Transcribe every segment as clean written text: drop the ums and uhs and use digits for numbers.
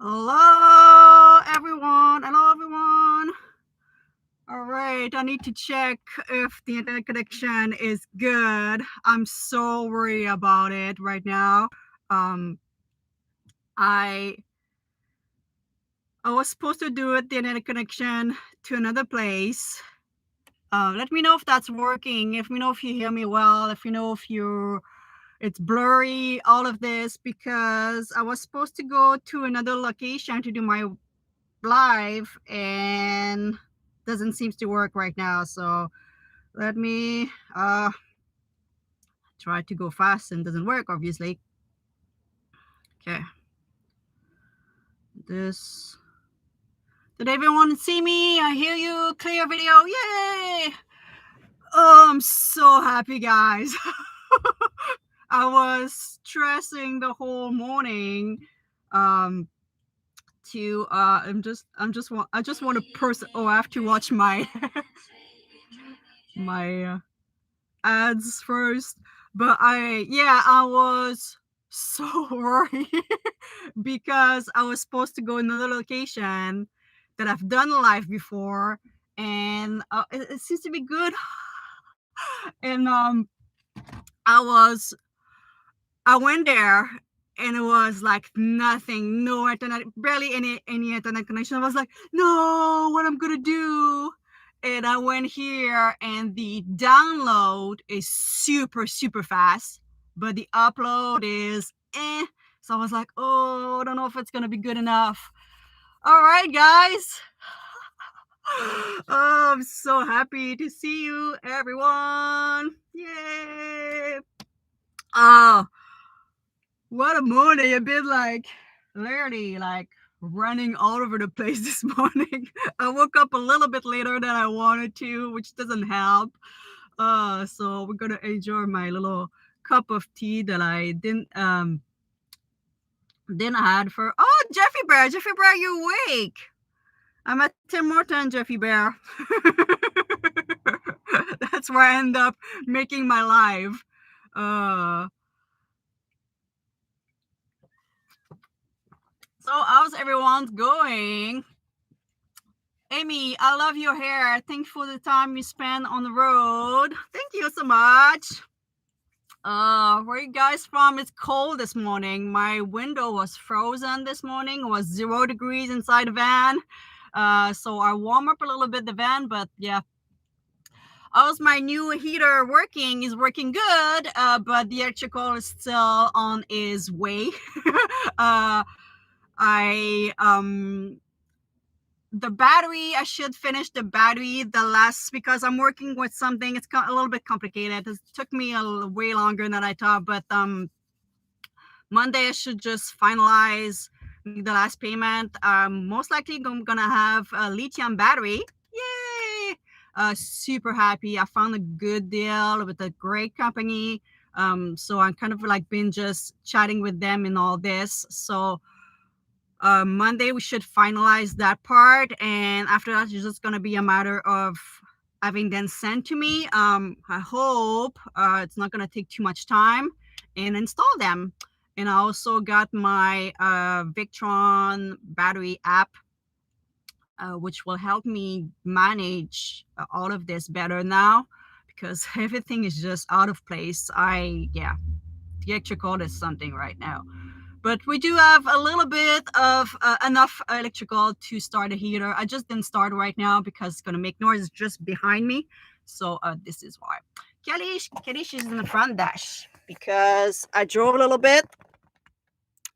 Hello, everyone. Hello, everyone. All right, I need to check if the internet connection is good. I'm so worried about it right now. Um, I I was supposed to do the internet connection to another place. Let me know if that's working. If you know if you hear me well. If you know if you it's blurry. All of this because I was supposed to go to another location to do my live and doesn't seem to work right now. So let me try to go fast and doesn't work obviously. Okay, this did everyone see me? I hear you. Clear video. Yay. Oh, I'm so happy, guys. I was stressing the whole morning to I just want to person. Oh, I have to watch my my ads first. But I was so worried because I was supposed to go another location that I've done live before, and it seems to be good. And I was I went there and it was like nothing, no internet, barely any internet connection. I was like, no, what I'm gonna do? And I went here and the download is super fast, but the upload is eh. So I was like, oh, I don't know if it's gonna be good enough. All right, guys. Oh, I'm so happy to see you, everyone. Yay. Oh, what a morning. I've been like literally like running all over the place this morning. I woke up a little bit later than I wanted to, which doesn't help. So we're gonna enjoy my little cup of tea that I didn't had for Jeffy Bear, you awake. I'm at Tim Horton, Jeffy Bear. That's where I end up making my live. So how's everyone's going? Amy, I love your hair. Thanks for the time you spent on the road. Thank you so much. Where you guys from? It's cold this morning. My window was frozen this morning. It was 0 degrees inside the van. So I warm up a little bit the van, but yeah. How's my new heater working? Is working good, but the electrical is still on its way. The battery, I should finish the battery because I'm working with something. It's a little bit complicated. It took me way longer than I thought, but Monday I should just finalize the last payment. Most likely I'm gonna have a lithium battery. Yay. Super happy. I found a good deal with a great company. So I'm kind of like been just chatting with them and all this. So Monday we should finalize that part, and after that it's just going to be a matter of having them sent to me. I hope it's not going to take too much time, and install them. And I also got my Victron battery app, which will help me manage all of this better now, because everything is just out of place. The electrical is something right now. But we do have a little bit of enough electrical to start a heater. I just didn't start right now because it's going to make noise just behind me. So this is why. Kelly, she's in the front dash because I drove a little bit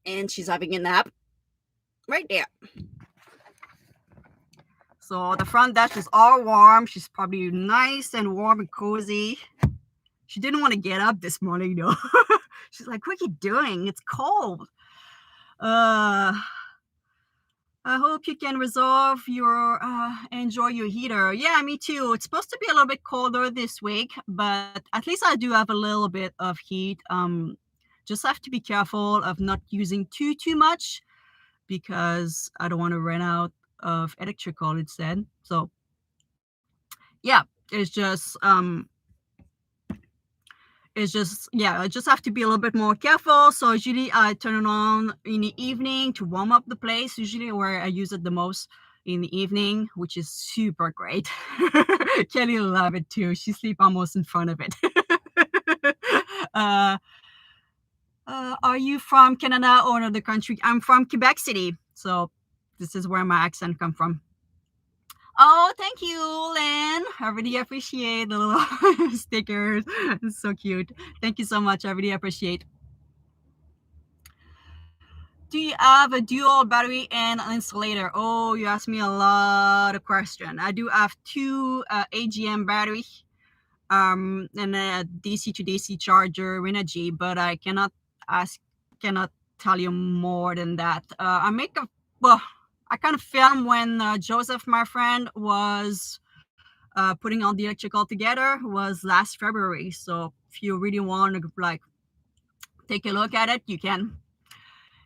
and she's having a nap right there. So the front dash is all warm. She's probably nice and warm and cozy. She didn't want to get up this morning though. She's like, what are you doing? It's cold. I hope you can enjoy your heater. Yeah, me too. It's supposed to be a little bit colder this week, but at least I do have a little bit of heat. Just have to be careful of not using too much because I don't want to run out of electrical instead. So yeah, it's just it's just, yeah, I just have to be a little bit more careful. So usually I turn it on in the evening to warm up the place, usually where I use it the most in the evening, which is super great. Kelly love it too. She sleep almost in front of it. uh, are you from Canada or another country? I'm from Quebec City. So this is where my accent come from. Oh, thank you, Lynn. I really appreciate the little stickers. It's so cute. Thank you so much. I really appreciate. Do you have a dual battery and an insulator? Oh, you asked me a lot of questions. I do have two AGM battery, and a DC to DC charger energy, but I cannot tell you more than that. Well, I kind of filmed when Joseph, my friend, was putting all the electrical together, was last February. So if you really want to like take a look at it, you can.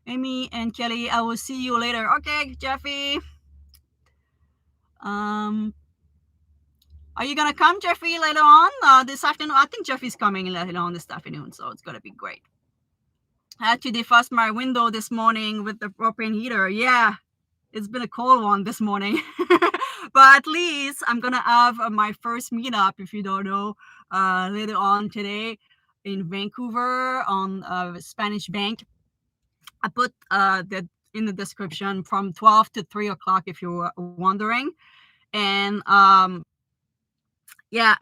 Amy and Kelly, I will see you later. Okay, Jeffy. Are you gonna come, Jeffy, later on this afternoon? I think Jeffy's coming later on this afternoon, so it's gonna be great. I had to defrost my window this morning with the propane heater. Yeah, it's been a cold one this morning. But at least I'm gonna have my first meetup, if you don't know, later on today in Vancouver on Spanish Bank. I put that in the description from 12 to 3 o'clock if you were wondering. And yeah,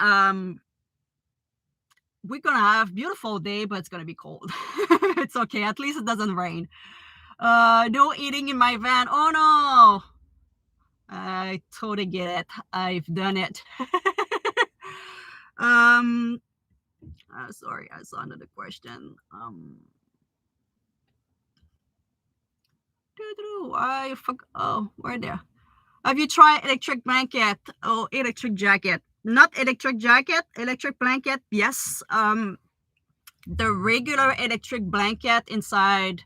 we're gonna have beautiful day, but it's gonna be cold. It's okay. At least it doesn't rain. No eating in my van. Oh no. I totally get it. I've done it. Sorry, I saw another question. I forgot. Oh, where there? Have you tried electric blanket? Oh, electric jacket. Not electric jacket, electric blanket. Yes. The regular electric blanket inside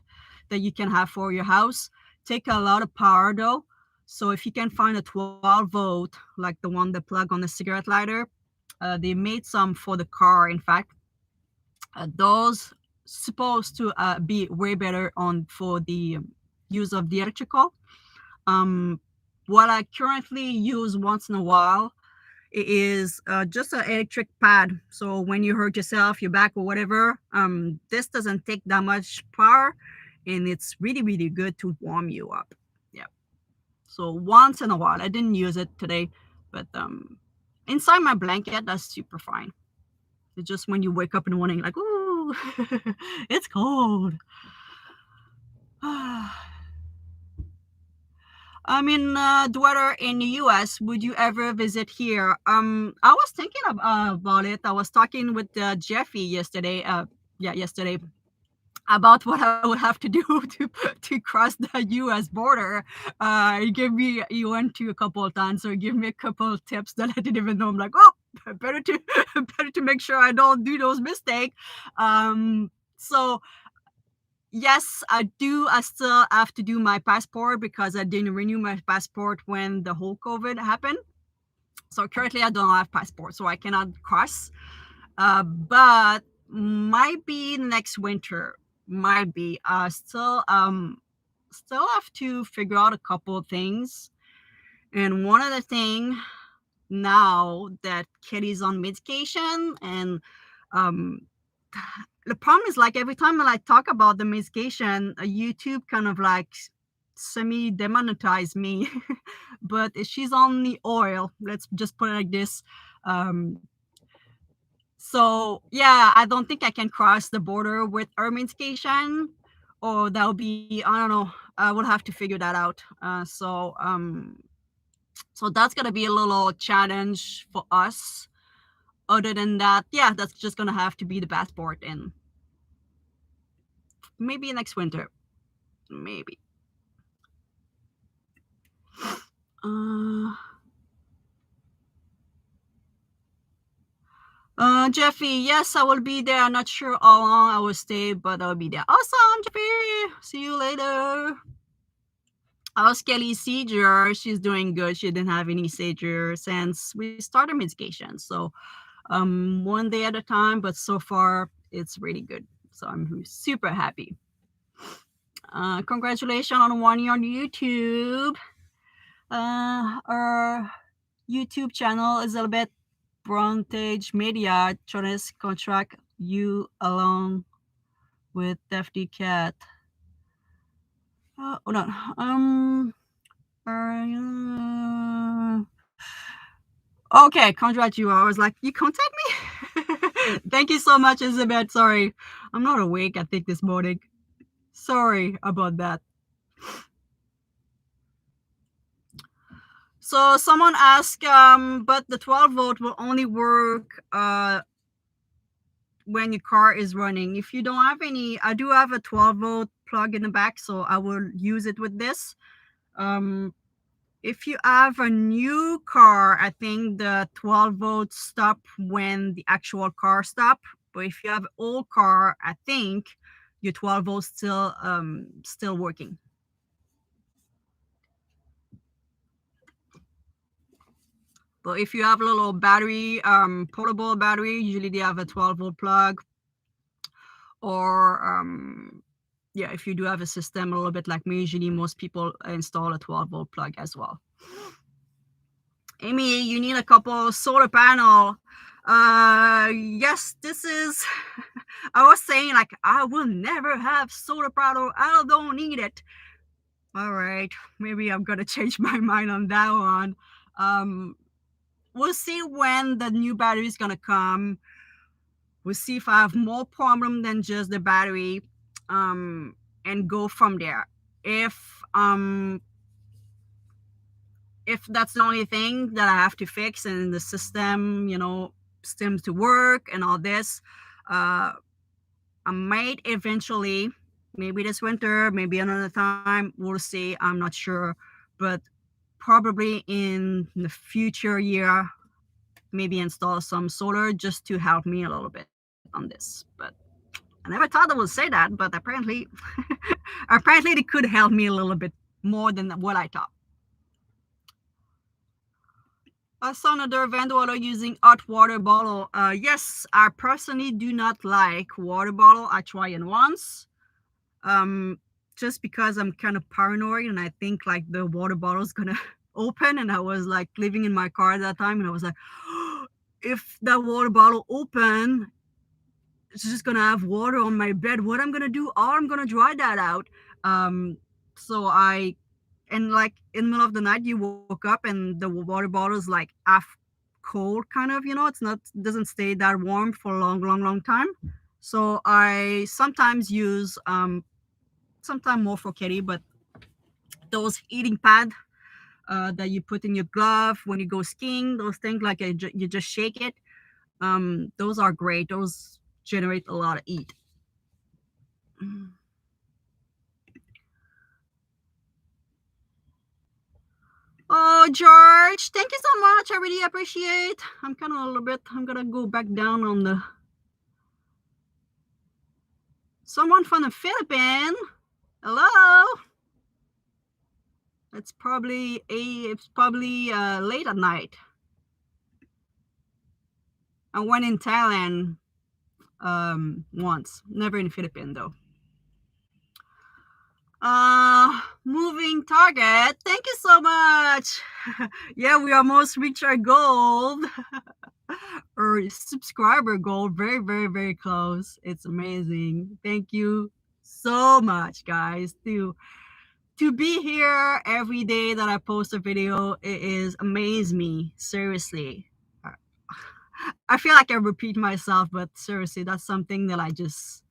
that you can have for your house take a lot of power though. So if you can find a 12 volt, like the one that plug on the cigarette lighter, they made some for the car. In fact, those supposed to be way better on for the use of the electrical. What I currently use once in a while is just an electric pad. So when you hurt yourself, your back or whatever, this doesn't take that much power, and it's really, really good to warm you up. Yeah. So once in a while, I didn't use it today, but inside my blanket, that's super fine. It's just when you wake up in the morning, like, ooh, it's cold. I'm in the weather in the U.S. Would you ever visit here? I was thinking about it. I was talking with Jeffy yesterday. Yesterday about what I would have to do to cross the U.S. border. He went to a couple of times, so he gave me a couple of tips that I didn't even know. I'm like, oh, better to make sure I don't do those mistakes. So. Yes, I do. I still have to do my passport because I didn't renew my passport when the whole COVID happened. So currently I don't have passport, so I cannot cross. But might be next winter. Might be. Still have to figure out a couple of things. And one of the thing now that Kitty's on medication and the problem is like every time I talk about the medication, YouTube kind of like semi demonetize me. But she's on the oil. Let's just put it like this. So yeah, I don't think I can cross the border with her medication, or that would be, I don't know. I will have to figure that out. So that's gonna be a little challenge for us. Other than that, yeah, that's just gonna have to be the passport, and maybe next winter, maybe. Jeffy, yes, I will be there. I'm not sure how long I will stay, but I'll be there. Awesome, Jeffy. See you later. How's Kelly's seizure? She's doing good. She didn't have any seizure since we started medication. So one day at a time, but so far it's really good. So I'm super happy. Congratulations on 1 year on YouTube. Our YouTube channel is a little bit Frontage Media trying to contract you along with Defty Cat. Hold on. Okay, congrats you. I was like, you contact me? Thank you so much, Elizabeth. Sorry, I'm not awake, I think, this morning. Sorry about that. So someone asked, but the 12 volt will only work when your car is running. If you don't have any, I do have a 12 volt plug in the back, so I will use it with this. If you have a new car, I think the 12 volts stop when the actual car stop. But if you have an old car, I think your 12 volts still working. But if you have a little battery, portable battery, usually they have a 12 volt plug. Or yeah, if you do have a system a little bit like me, usually most people install a 12 volt plug as well. Amy, you need a couple solar panel. Yes, this is I was saying, like, I will never have solar panel. I don't need it. All right, maybe I'm gonna change my mind on that one. We'll see when the new battery is gonna come. We'll see if I have more problem than just the battery, and go from there. If that's the only thing that I have to fix and the system, seems to work and all this, I might eventually, maybe this winter, maybe another time, we'll see. I'm not sure, but probably in the future year, maybe install some solar just to help me a little bit on this. But I never thought I would say that, but apparently apparently it could help me a little bit more than what I thought. I saw another vendor using hot water bottle. Yes, I personally do not like water bottle. I tried it once, just because I'm kind of paranoid and I think like the water bottle is gonna open. And I was like living in my car at that time, and I was like, if that water bottle open, it's just gonna have water on my bed. What I'm gonna do? Or I'm gonna dry that out. So and like in the middle of the night, you woke up and the water bottle is like half cold, kind of. It's not doesn't stay that warm for a long time. So I sometimes use sometimes more for Kitty, but those heating pad that you put in your glove when you go skiing, those things like you just shake it. Those are great. Those generate a lot of heat. Oh, George, thank you so much. I really appreciate. I'm kind of a little bit. I'm gonna go back down on the. Someone from the Philippines. Hello. It's probably late at night. I went in Thailand once, never in Philippines though. Moving target. Thank you so much. Yeah, we almost reached our goal. Or subscriber goal. Very, very, very close. It's amazing. Thank you so much, guys. To be here every day that I post a video, it is amaze me. Seriously. I feel like I repeat myself, but seriously, that's something that I just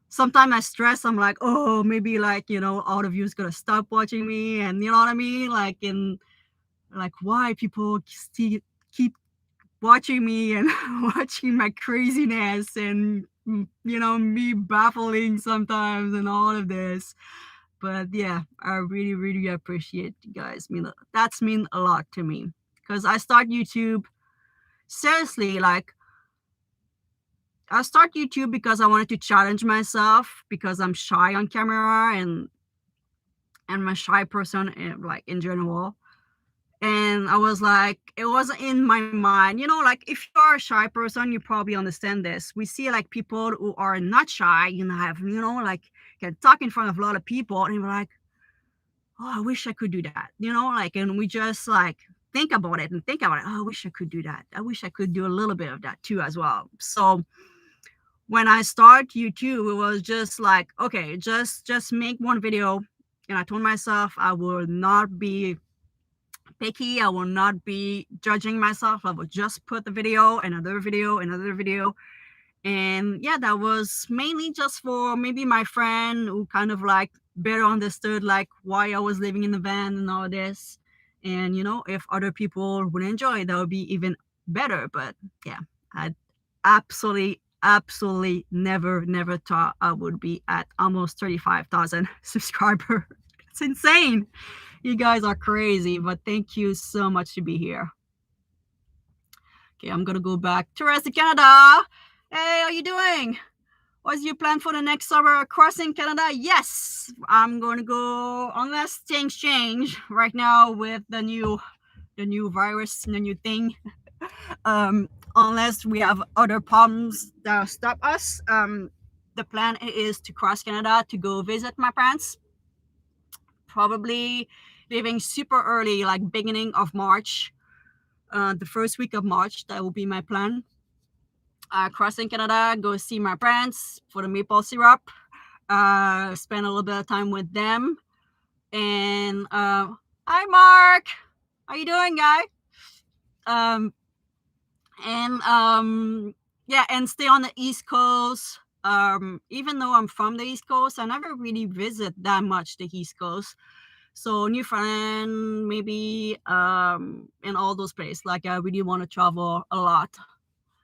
sometimes I stress. I'm like, oh, maybe like, all of you is gonna stop watching me, and you know what I mean? Like why people still keep watching me and watching my craziness and me baffling sometimes and all of this. But yeah, I really, really appreciate you guys. That's mean a lot to me, because I start YouTube seriously, like I start YouTube because I wanted to challenge myself, because I'm shy on camera and I'm a shy person, like in general. And I was like, it wasn't in my mind. You know, like if you are a shy person, you probably understand this. We see like people who are not shy, have, like can talk in front of a lot of people, and we're like, oh, I wish I could do that. Like, and we just like think about it and think about it. Oh, I wish I could do that. I wish I could do a little bit of that too as well. So when I start YouTube, it was just like, okay, just make one video. And I told myself I will not be picky. I will not be judging myself. I will just put the video, another video, another video. And yeah, that was mainly just for maybe my friend who kind of like better understood like why I was living in the van and all this. And if other people would enjoy it, that would be even better. But yeah, I absolutely never thought I would be at almost 35,000 subscribers. It's insane. You guys are crazy, but thank you so much to be here. Okay, I'm gonna go back to Drastic, Canada. Hey, how you doing? What's your plan for the next summer crossing Canada? Yes, I'm going to go, unless things change right now with the new virus, the new thing. Unless we have other problems that stop us. The plan is to cross Canada to go visit my parents. Probably leaving super early, like beginning of March. The first week of March, that will be my plan. Crossing Canada, go see my parents for the maple syrup, spend a little bit of time with them. And hi, Mark. How you doing, guy? Yeah, and stay on the East Coast. Even though I'm from the East Coast, I never really visit that much the East Coast. So Newfoundland, maybe, in all those places. Like I really want to travel a lot.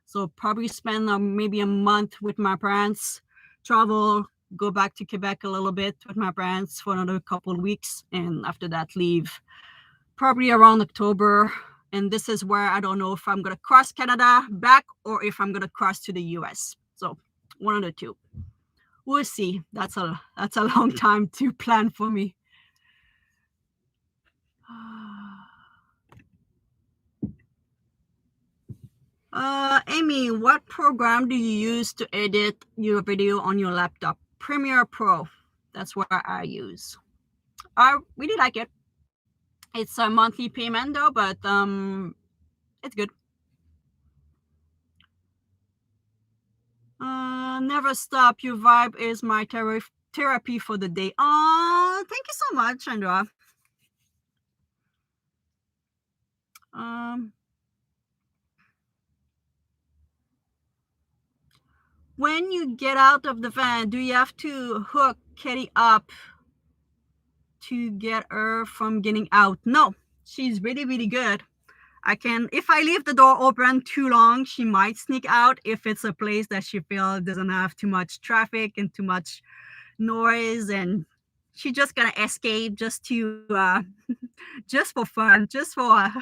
So probably spend maybe a month with my parents, travel, go back to Quebec a little bit with my parents for another couple of weeks, and after that leave. Probably around October. And this is where I don't know if I'm going to cross Canada back or if I'm going to cross to the US. So one of the two. We'll see. That's a long time to plan for me. Amy, what program do you use to edit your video on your laptop? Premiere Pro. That's what I use. I really like it. It's a monthly payment though, but it's good. Never stop. Your vibe is my therapy for the day. Oh, thank you so much, Andra. When you get out of the van, do you have to hook Kitty up to get her from getting out? No, she's really good. If I leave the door open too long, she might sneak out if it's a place that she feels doesn't have too much traffic and too much noise, and she's just gonna escape just to just for fun, just for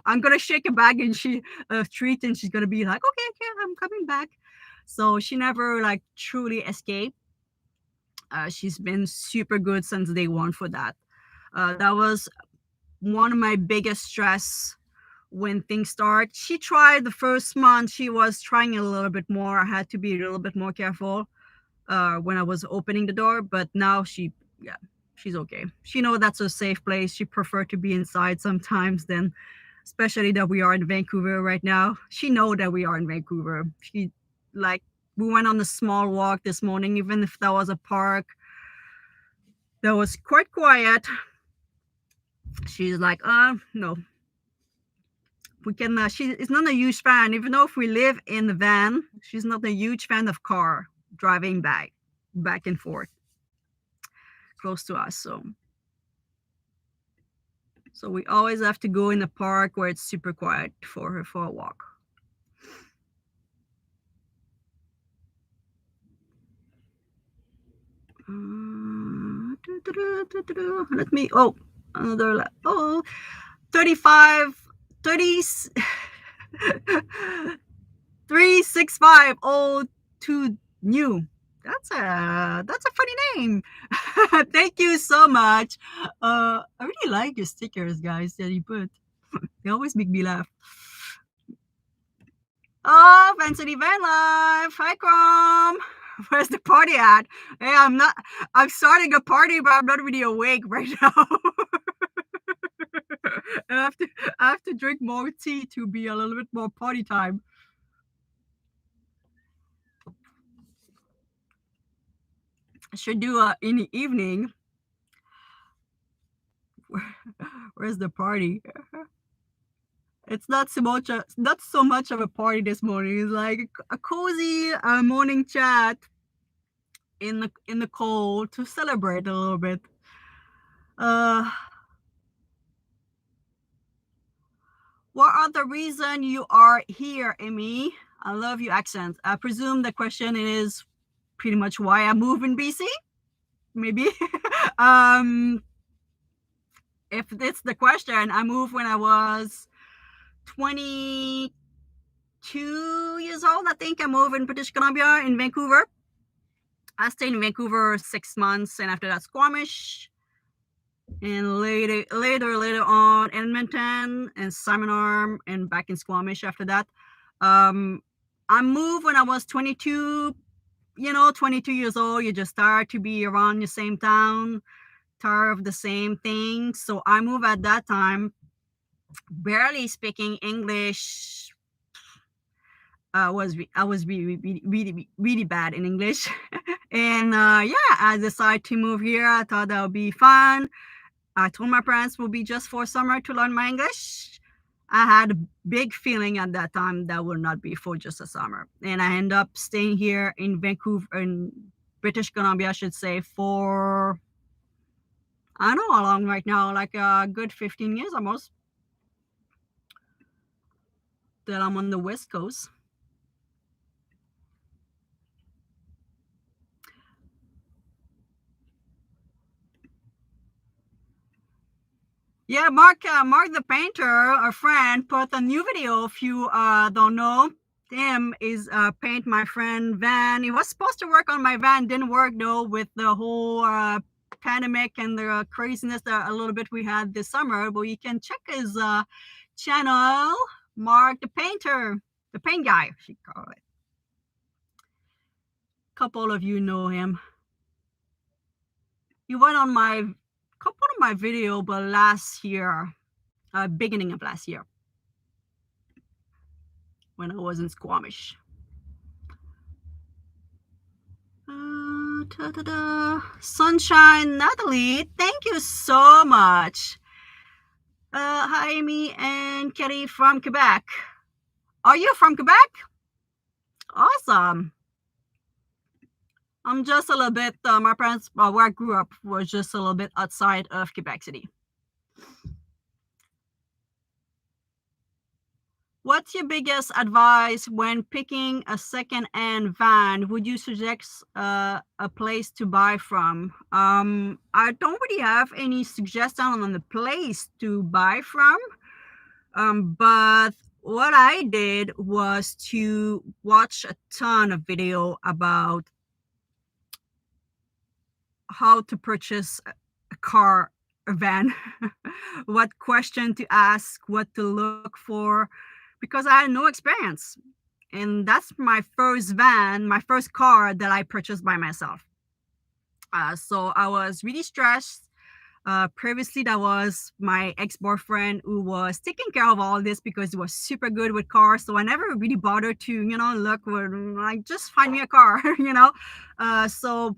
I'm gonna shake a bag and treat, and she's gonna be like, okay, I'm coming back. So she never like truly escaped. She's been super good since day one for that. That was one of my biggest stress when things start. She tried the first month, she was trying a little bit more. I had to be a little bit more careful when I was opening the door, but now she's okay. She knows that's a safe place. She prefer to be inside sometimes than, especially that we are in Vancouver right now. She know that we are in Vancouver. She like, we went on a small walk this morning, even if that was a park that was quite quiet. She's like, no, we can. She is not a huge fan, even though if we live in the van, she's not a huge fan of car driving back and forth close to us. So we always have to go in the park where it's super quiet for her for a walk. Let me, another, 35, 30, 365, 2 new. That's a funny name. Thank you so much. I really like your stickers, guys, that you put. They always make me laugh. Oh, Fancy Van Life. Hi, Chrome. Where's the party at? Hey, I'm starting a party, but I'm not really awake right now. I have to, I have to drink more tea to be a little bit more party time. I should do in the evening. Where's the party? It's not so much of a party this morning. It's like a cozy morning chat in the cold to celebrate a little bit. Uh, what are the reason you are here, Amy? I love your accent. I presume the question is pretty much why I moved in BC. Maybe. um, if it's the question, I moved when I was 22 years old. I think I moved in British Columbia in Vancouver. I stayed in Vancouver 6 months, and after that, Squamish, and later on, Edmonton and Simon Arm, and back in Squamish after that. I moved when I was 22. 22 years old. You just start to be around the same town, tired of the same thing. So I moved at that time, barely speaking English. I was really bad in English. And yeah, I decided to move here. I thought that would be fun. I told my parents would be just for summer to learn my English. I had a big feeling at that time that would not be for just a summer. And I ended up staying here in Vancouver, in British Columbia, I should say, for, I don't know how long right now, like a good 15 years almost, that I'm on the West Coast. Yeah, Mark the painter, a friend, put a new video. If you don't know, him is paint my friend van. He was supposed to work on my van, didn't work though with the whole pandemic and the craziness that a little bit we had this summer. But you can check his channel, Mark the painter, the paint guy, she call it. Couple of you know him. He went on my couple of my video, but last year, beginning of last year, when I was in Squamish. Sunshine Natalie, thank you so much. Hi, Amy and Kelly from Quebec. Are you from Quebec? Awesome. I'm just a little bit, my parents, where I grew up was just a little bit outside of Quebec City. What's your biggest advice when picking a second-hand van? Would you suggest a place to buy from? I don't really have any suggestion on the place to buy from, but what I did was to watch a ton of video about how to purchase a car, a van, what question to ask, what to look for, because I had no experience. And that's my first van, my first car that I purchased by myself. So I was really stressed. Previously, that was my ex-boyfriend who was taking care of all this because he was super good with cars. So I never really bothered to, look, like, just find me a car, So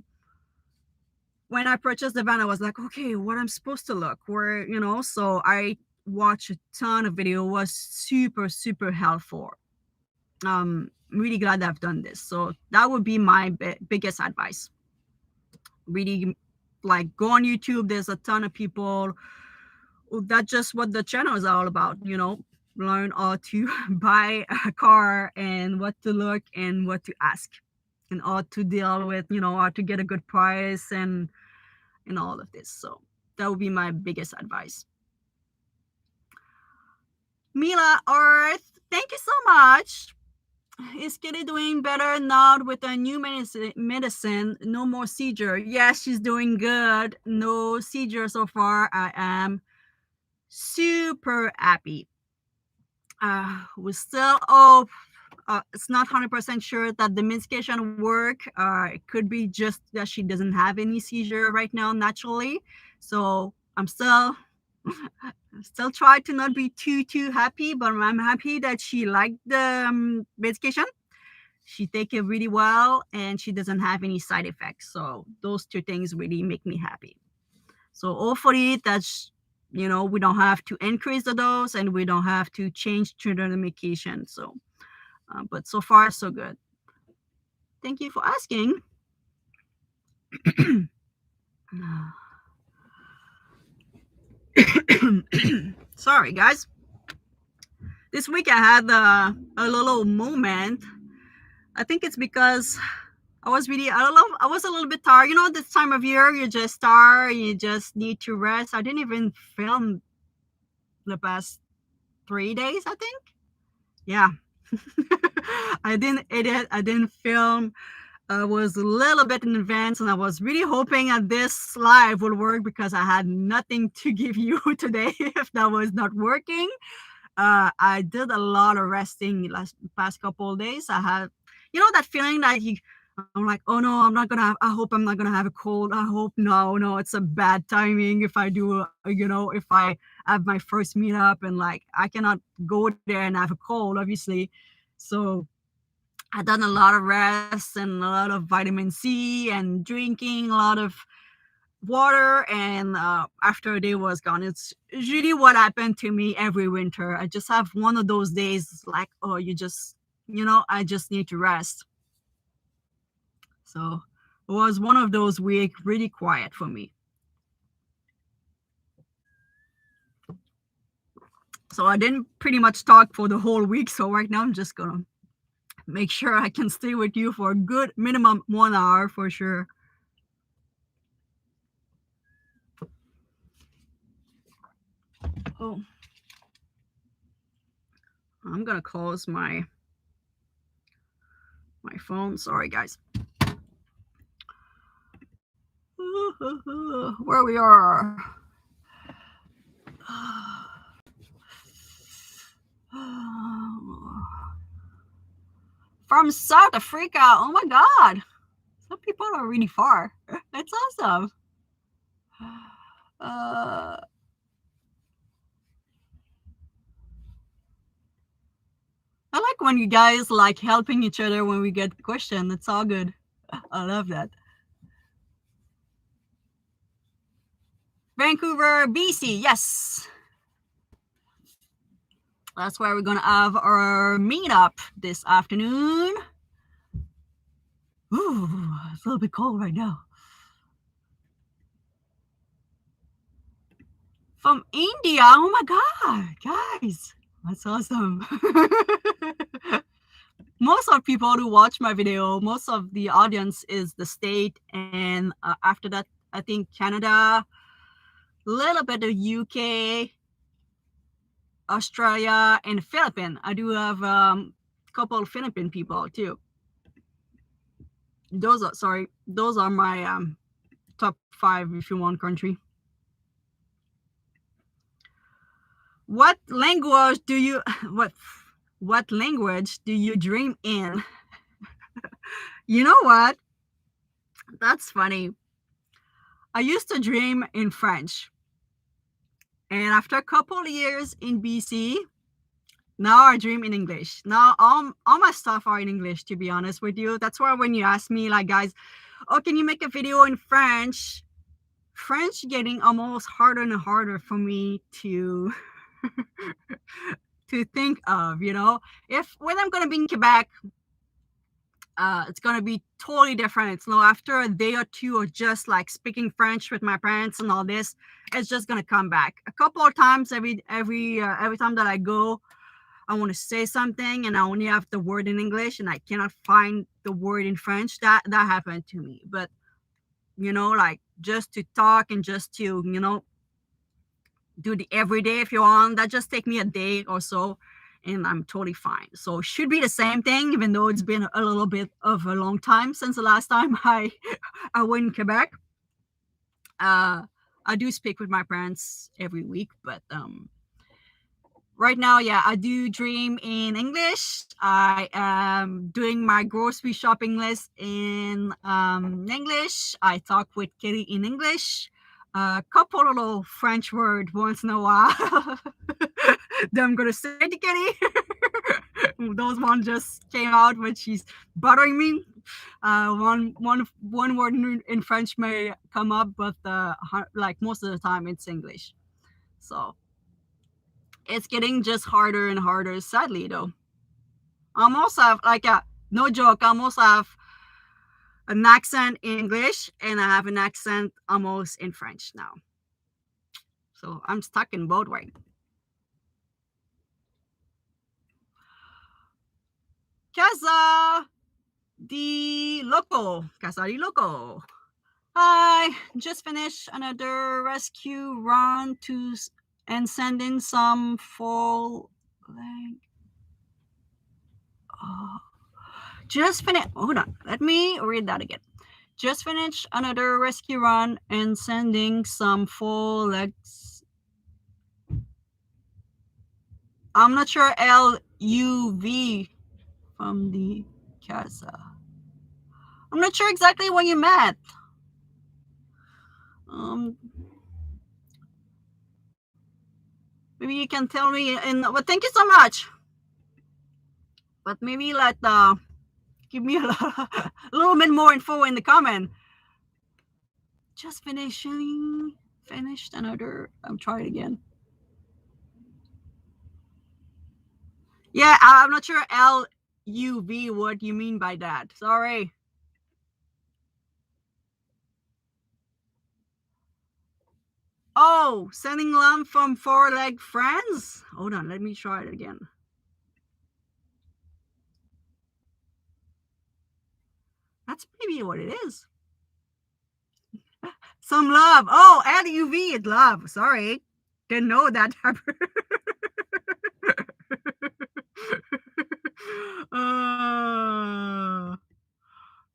when I purchased the van, I was like, okay, what I'm supposed to look where, so I watched a ton of video. It was super, super helpful. I'm really glad I've done this. So that would be my biggest advice. Really, like, go on YouTube. There's a ton of people. That's just what the channel is all about, learn how to buy a car and what to look and what to ask and how to deal with, how to get a good price and all of this. So that would be my biggest advice. Mila Earth, thank you so much. Is Kitty doing better now with a new medicine? No more seizure. Yes, she's doing good. No seizure so far. I am super happy. We still hope. It's not 100% sure that the medication work. It could be just that she doesn't have any seizure right now naturally. So I'm still try to not be too happy, but I'm happy that she liked the medication. She take it really well, and she doesn't have any side effects. So those two things really make me happy. So hopefully that's, we don't have to increase the dose and we don't have to change to the medication. So, but so far so good. Thank you for asking. Sorry, guys. This week I had a little moment. I think it's because I was a little bit tired. This time of year, you're just tired. You just need to rest. I didn't even film the past 3 days, I think. Yeah. I didn't edit. I didn't film. I was a little bit in advance, and I was really hoping that this live will work because I had nothing to give you today if that was not working. I did a lot of resting past couple of days. I had, that feeling that I'm like, oh no, I hope I'm not gonna have a cold. I hope no, it's a bad timing if I do, if I have my first meetup and like I cannot go there and have a cold, obviously. So I done a lot of rest and a lot of vitamin C and drinking a lot of water, and after a day was gone. It's usually what happened to me every winter. I just have one of those days like, oh, I just need to rest. So it was one of those weeks really quiet for me. So I didn't pretty much talk for the whole week. So right now I'm just gonna make sure I can stay with you for a good minimum 1 hour for sure. Oh, I'm gonna close my phone. Sorry, guys. Where we are. From South Africa. Oh my God. Some people are really far. That's awesome. I like when you guys like helping each other when we get the question. It's all good. I love that. Vancouver, BC. Yes. That's where we're going to have our meetup this afternoon. Ooh, it's a little bit cold right now. From India. Oh my God, guys. That's awesome. Most of people who watch my video, most of the audience is the state, and after that, I think Canada, a little bit of UK, Australia, and Philippines. I do have a couple of Philippine people too. Those are my top 5 if you want country. What language do you dream in? You know what? That's funny. I used to dream in French. And after a couple of years in BC, now I dream in English. Now all my stuff are in English, to be honest with you. That's why when you ask me, like, guys, oh, can you make a video in French? French getting almost harder and harder for me to to think of, If when I'm gonna be in Quebec, it's gonna be totally different. So after a day or two of just like speaking French with my parents and all this, it's just gonna come back. A couple of times every time that I go, I want to say something and I only have the word in English and I cannot find the word in French. That happened to me. But like just to talk and just to do the everyday if you want, that just take me a day or so. and I'm totally fine. So should be the same thing, even though it's been a little bit of a long time since the last time I went in Quebec. I do speak with my parents every week, but right now, yeah, I do dream in English. I am doing my grocery shopping list in English. I talk with Kitty in English. A couple little French words once in a while that I'm gonna say to Kitty. Those ones just came out, but she's bothering me. One word in French may come up, but like most of the time it's English. So it's getting just harder and harder, sadly, though. I'm also have, like, no joke, I almost have an accent in English and I have an accent almost in French now. So I'm stuck in both ways. Casa di Loco. I just finished another rescue run and send in some full leg. Just finished. Hold on. Let me read that again. Just finished another rescue run and sending some full legs. I'm not sure LUV from the casa. I'm not sure exactly what you meant. Maybe you can tell me. But thank you so much. But maybe give me a little bit more info in the comment. Just finished another. I'm trying again. Yeah, I'm not sure LUV what you mean by that. Sorry. Oh, sending love from Four Leg Friends? Hold on, let me try it again. That's maybe what it is. Some love. Oh, LUV is love. Sorry. Didn't know that.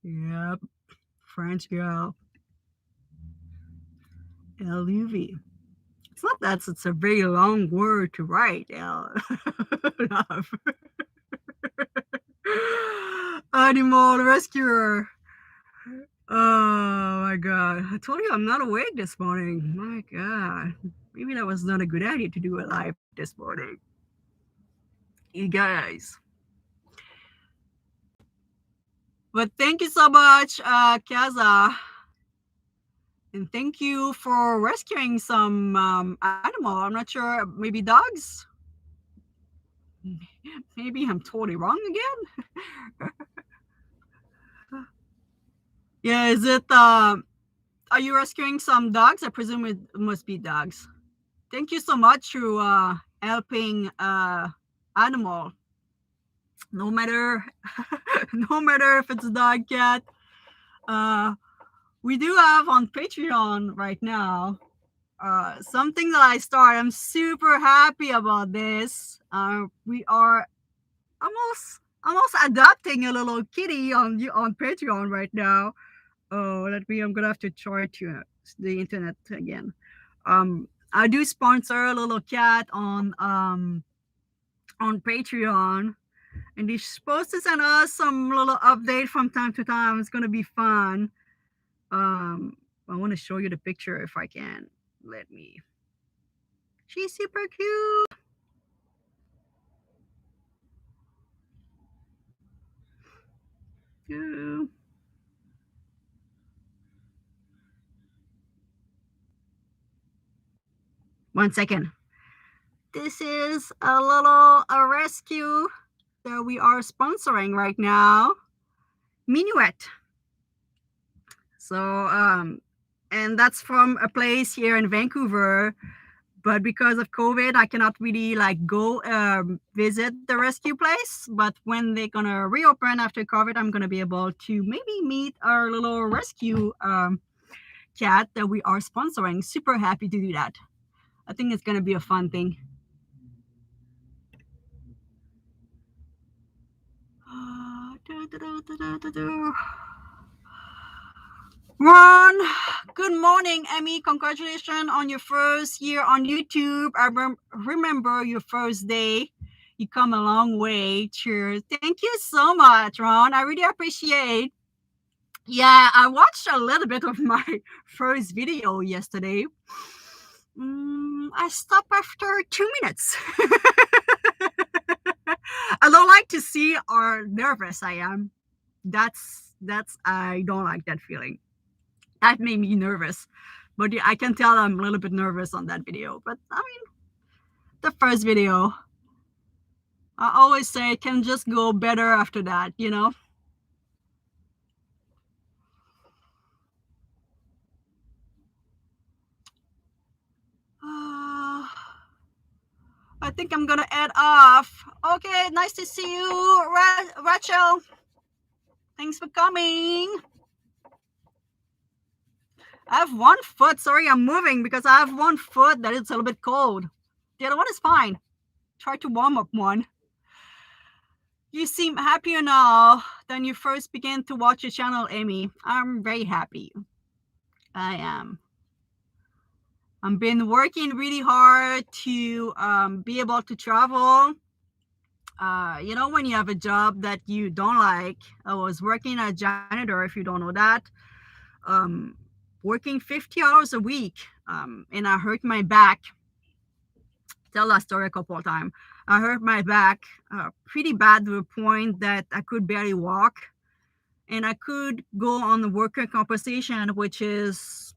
Yep. French girl. LUV. It's not that it's a very long word to write. Love. Animal rescuer. Oh my god. I told you I'm not awake this morning. My god. Maybe that was not a good idea to do a live this morning. You guys. But thank you so much, Kaza. And thank you for rescuing some animal. I'm not sure, maybe dogs? Maybe I'm totally wrong again. Yeah, is it, are you rescuing some dogs? I presume it must be dogs. Thank you so much for helping animal. No matter, no matter if it's a dog, cat. We do have on Patreon right now something that I started. I'm super happy about this. We are almost adopting a little kitty on Patreon right now. Oh, I'm gonna have to try to the internet again. I do sponsor a little cat on Patreon, and they're supposed to send us some little update from time to time. It's gonna be fun. I want to show you the picture if I can. Let me. She's super cute. Yeah. One second. This is a rescue that we are sponsoring right now. Minuet. So and that's from a place here in Vancouver, but because of COVID I cannot really like go visit the rescue place. But when they're gonna reopen after COVID, I'm gonna be able to maybe meet our little rescue cat that we are sponsoring. Super happy to do that. I think it's gonna be a fun thing. Ron, good morning, Emmy. Congratulations on your first year on YouTube. I remember your first day. You come a long way. Cheers. Thank you so much, Ron. I really appreciate. Yeah, I watched a little bit of my first video yesterday. I stopped after 2 minutes. I don't like to see how nervous I am. That's I don't like that feeling. That made me nervous. But I can tell I'm a little bit nervous on that video. But I mean, the first video, I always say it can just go better after that, you know? I think I'm gonna add off. Okay, nice to see you, Rachel. Thanks for coming. I have one foot. Sorry, I'm moving because I have one foot that it's a little bit cold. The other one is fine. Try to warm up one. You seem happier now than you first began to watch your channel, Amy. I'm very happy. I am. I've been working really hard to be able to travel. You know, when you have a job that you don't like, I was working as a janitor, if you don't know that, working 50 hours a week, and I hurt my back. Tell that story a couple of times. I hurt my back pretty bad to the point that I could barely walk, and I could go on the worker compensation, which is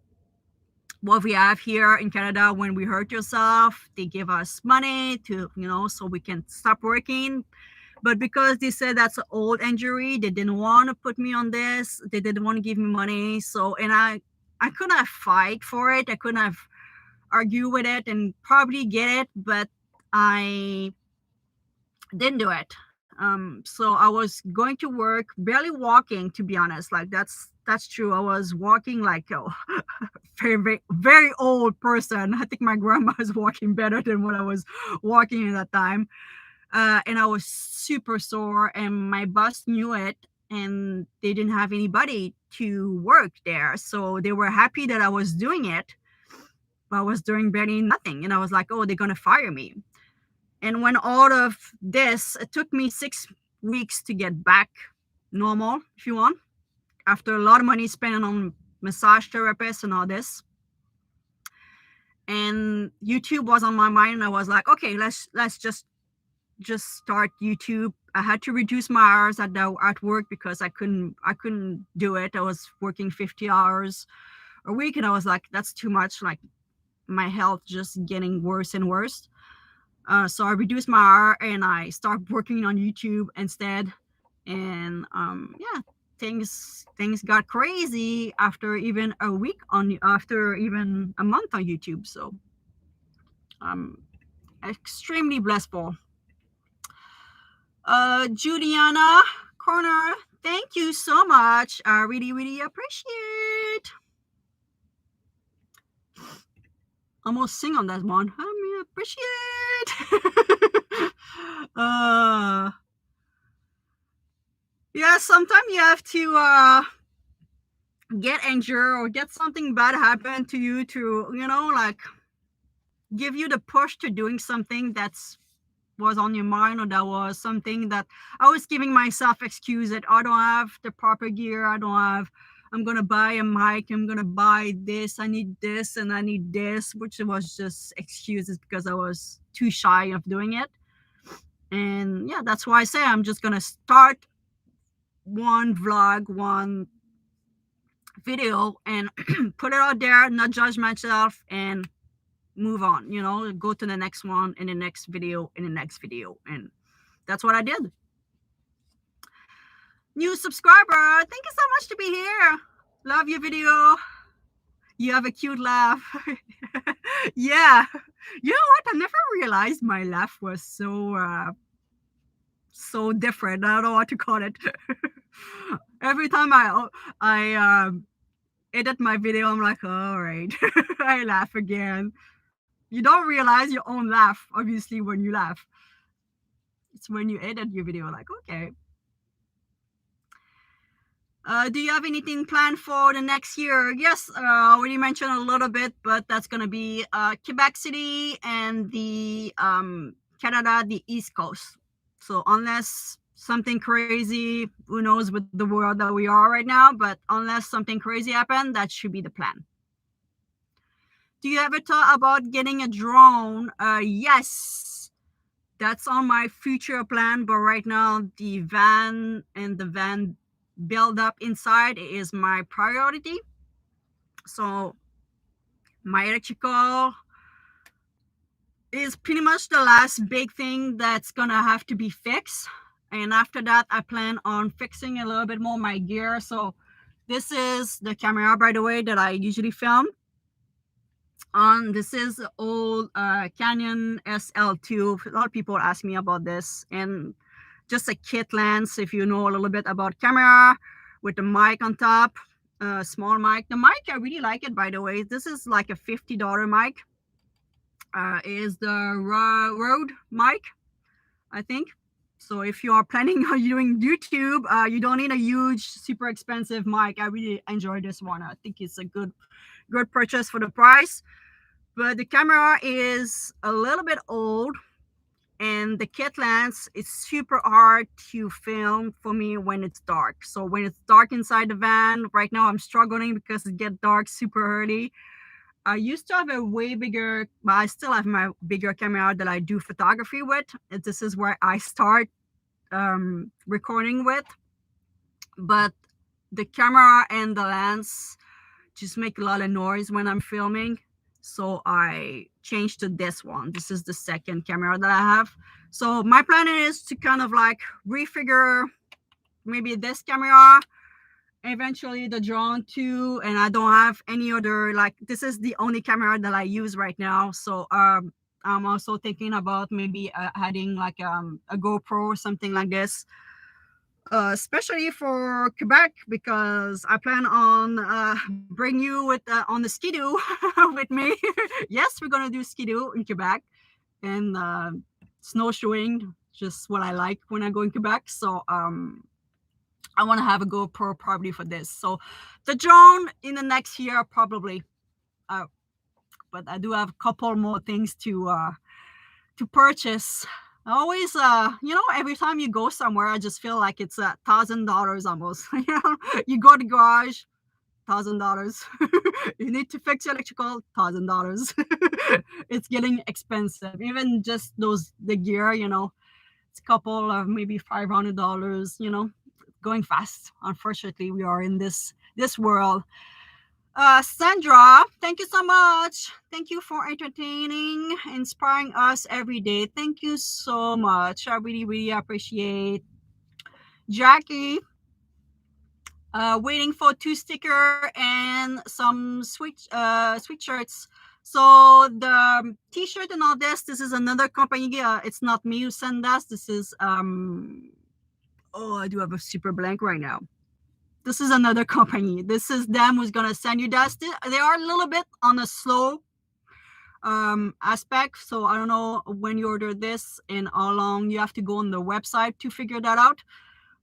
what we have here in Canada. When we hurt yourself, they give us money to, you know, so we can stop working. But because they said that's an old injury, they didn't want to put me on this. They didn't want to give me money. So, and I couldn't have fight for it. I couldn't have argue with it and probably get it, but I didn't do it. So I was going to work, barely walking, to be honest. Like that's true. I was walking like a very, very, very old person. I think my grandma was walking better than what I was walking at that time. And I was super sore, and my boss knew it, and they didn't have anybody to work there. So they were happy that I was doing it, but I was doing barely nothing. And I was like, oh, they're going to fire me. And when all of this, it took me 6 weeks to get back normal, if you want, after a lot of money spent on massage therapists and all this. And YouTube was on my mind, and I was like, okay, let's just start YouTube. I had to reduce my hours at work because I couldn't do it. I was working 50 hours a week, and I was like, that's too much. Like my health just getting worse and worse. So I reduced my hour, and I started working on YouTube instead. And yeah, things got crazy after even a week after even a month on YouTube. So I'm extremely blissful. Juliana Corner, thank you so much. I really, really appreciate. Almost sing on that one. I mean, appreciate. Yeah, sometimes you have to get injured or get something bad happen to you to, you know, like give you the push to doing something that's was on your mind, or that was something that I was giving myself excuse that I don't have the proper gear, I'm gonna buy a mic, I'm gonna buy this, I need this and I need this, which was just excuses because I was too shy of doing it. And yeah, that's why I say I'm just gonna start one vlog, one video, and put it out there, not judge myself, and move on, you know, go to the next one, in the next video, in the next video. And that's what I did. New subscriber, thank you so much to be here. Love your video. You have a cute laugh. Yeah, you know what, I never realized my laugh was so different. I don't know what to call it. Every time I edit my video, I'm like, all right. I laugh again. You don't realize your own laugh, obviously, when you laugh. It's when you edit your video, like, okay. Do you have anything planned for the next year? Yes, I already mentioned a little bit, but that's going to be Quebec City and the Canada, the East Coast. So unless something crazy, who knows with the world that we are right now, but unless something crazy happens, that should be the plan. Do you ever thought about getting a drone? Yes, that's on my future plan, but right now the van and the van build up inside is my priority. So my electrical is pretty much the last big thing that's gonna have to be fixed, and after that I plan on fixing a little bit more my gear. So this is the camera, by the way, that I usually film on. This is the old Canon SL2. A lot of people ask me about this, and just a kit lens, if you know a little bit about camera, with the mic on top, small mic. The mic, I really like it, by the way. This is like a $50 mic. Is the Rode mic, I think. So if you are planning on doing YouTube, you don't need a huge, super expensive mic. I really enjoy this one. I think it's a good purchase for the price. But the camera is a little bit old, and the kit lens is super hard to film for me when it's dark. So when it's dark inside the van, right now I'm struggling because it gets dark super early. I used to have a way bigger, but I still have my bigger camera that I do photography with. This is where I start recording with. But the camera and the lens just make a lot of noise when I'm filming. So I changed to this one. This is the second camera that I have. So my plan is to kind of like refigure maybe this camera, eventually the drone too, and I don't have any other, like, this is the only camera that I use right now. So I'm also thinking about maybe adding like a GoPro or something like this, especially for Quebec, because I plan on bring you with on the skidoo with me. Yes, we're gonna do skidoo in Quebec, and snowshoeing, just what I like when I go in Quebec. So I want to have a GoPro probably for this. So the drone in the next year probably, but I do have a couple more things to purchase. I always, every time you go somewhere, I just feel like it's $1,000 almost. You go to the garage, $1,000. You need to fix your electrical, $1,000. It's getting expensive. Even just the gear, it's a couple of maybe $500. Going fast. Unfortunately, we are in this world. Sandra, thank you so much. Thank you for entertaining, inspiring us every day. Thank you so much. I really, really appreciate. Jackie, waiting for 2 sticker and some sweet shirts. So the t-shirt and all this is another company. It's not me who sent us. This is I do have a super blank right now. This is another company. This is them who's gonna send you that. They are a little bit on a slow aspect, so I don't know when you order this and how long you have to go on the website to figure that out.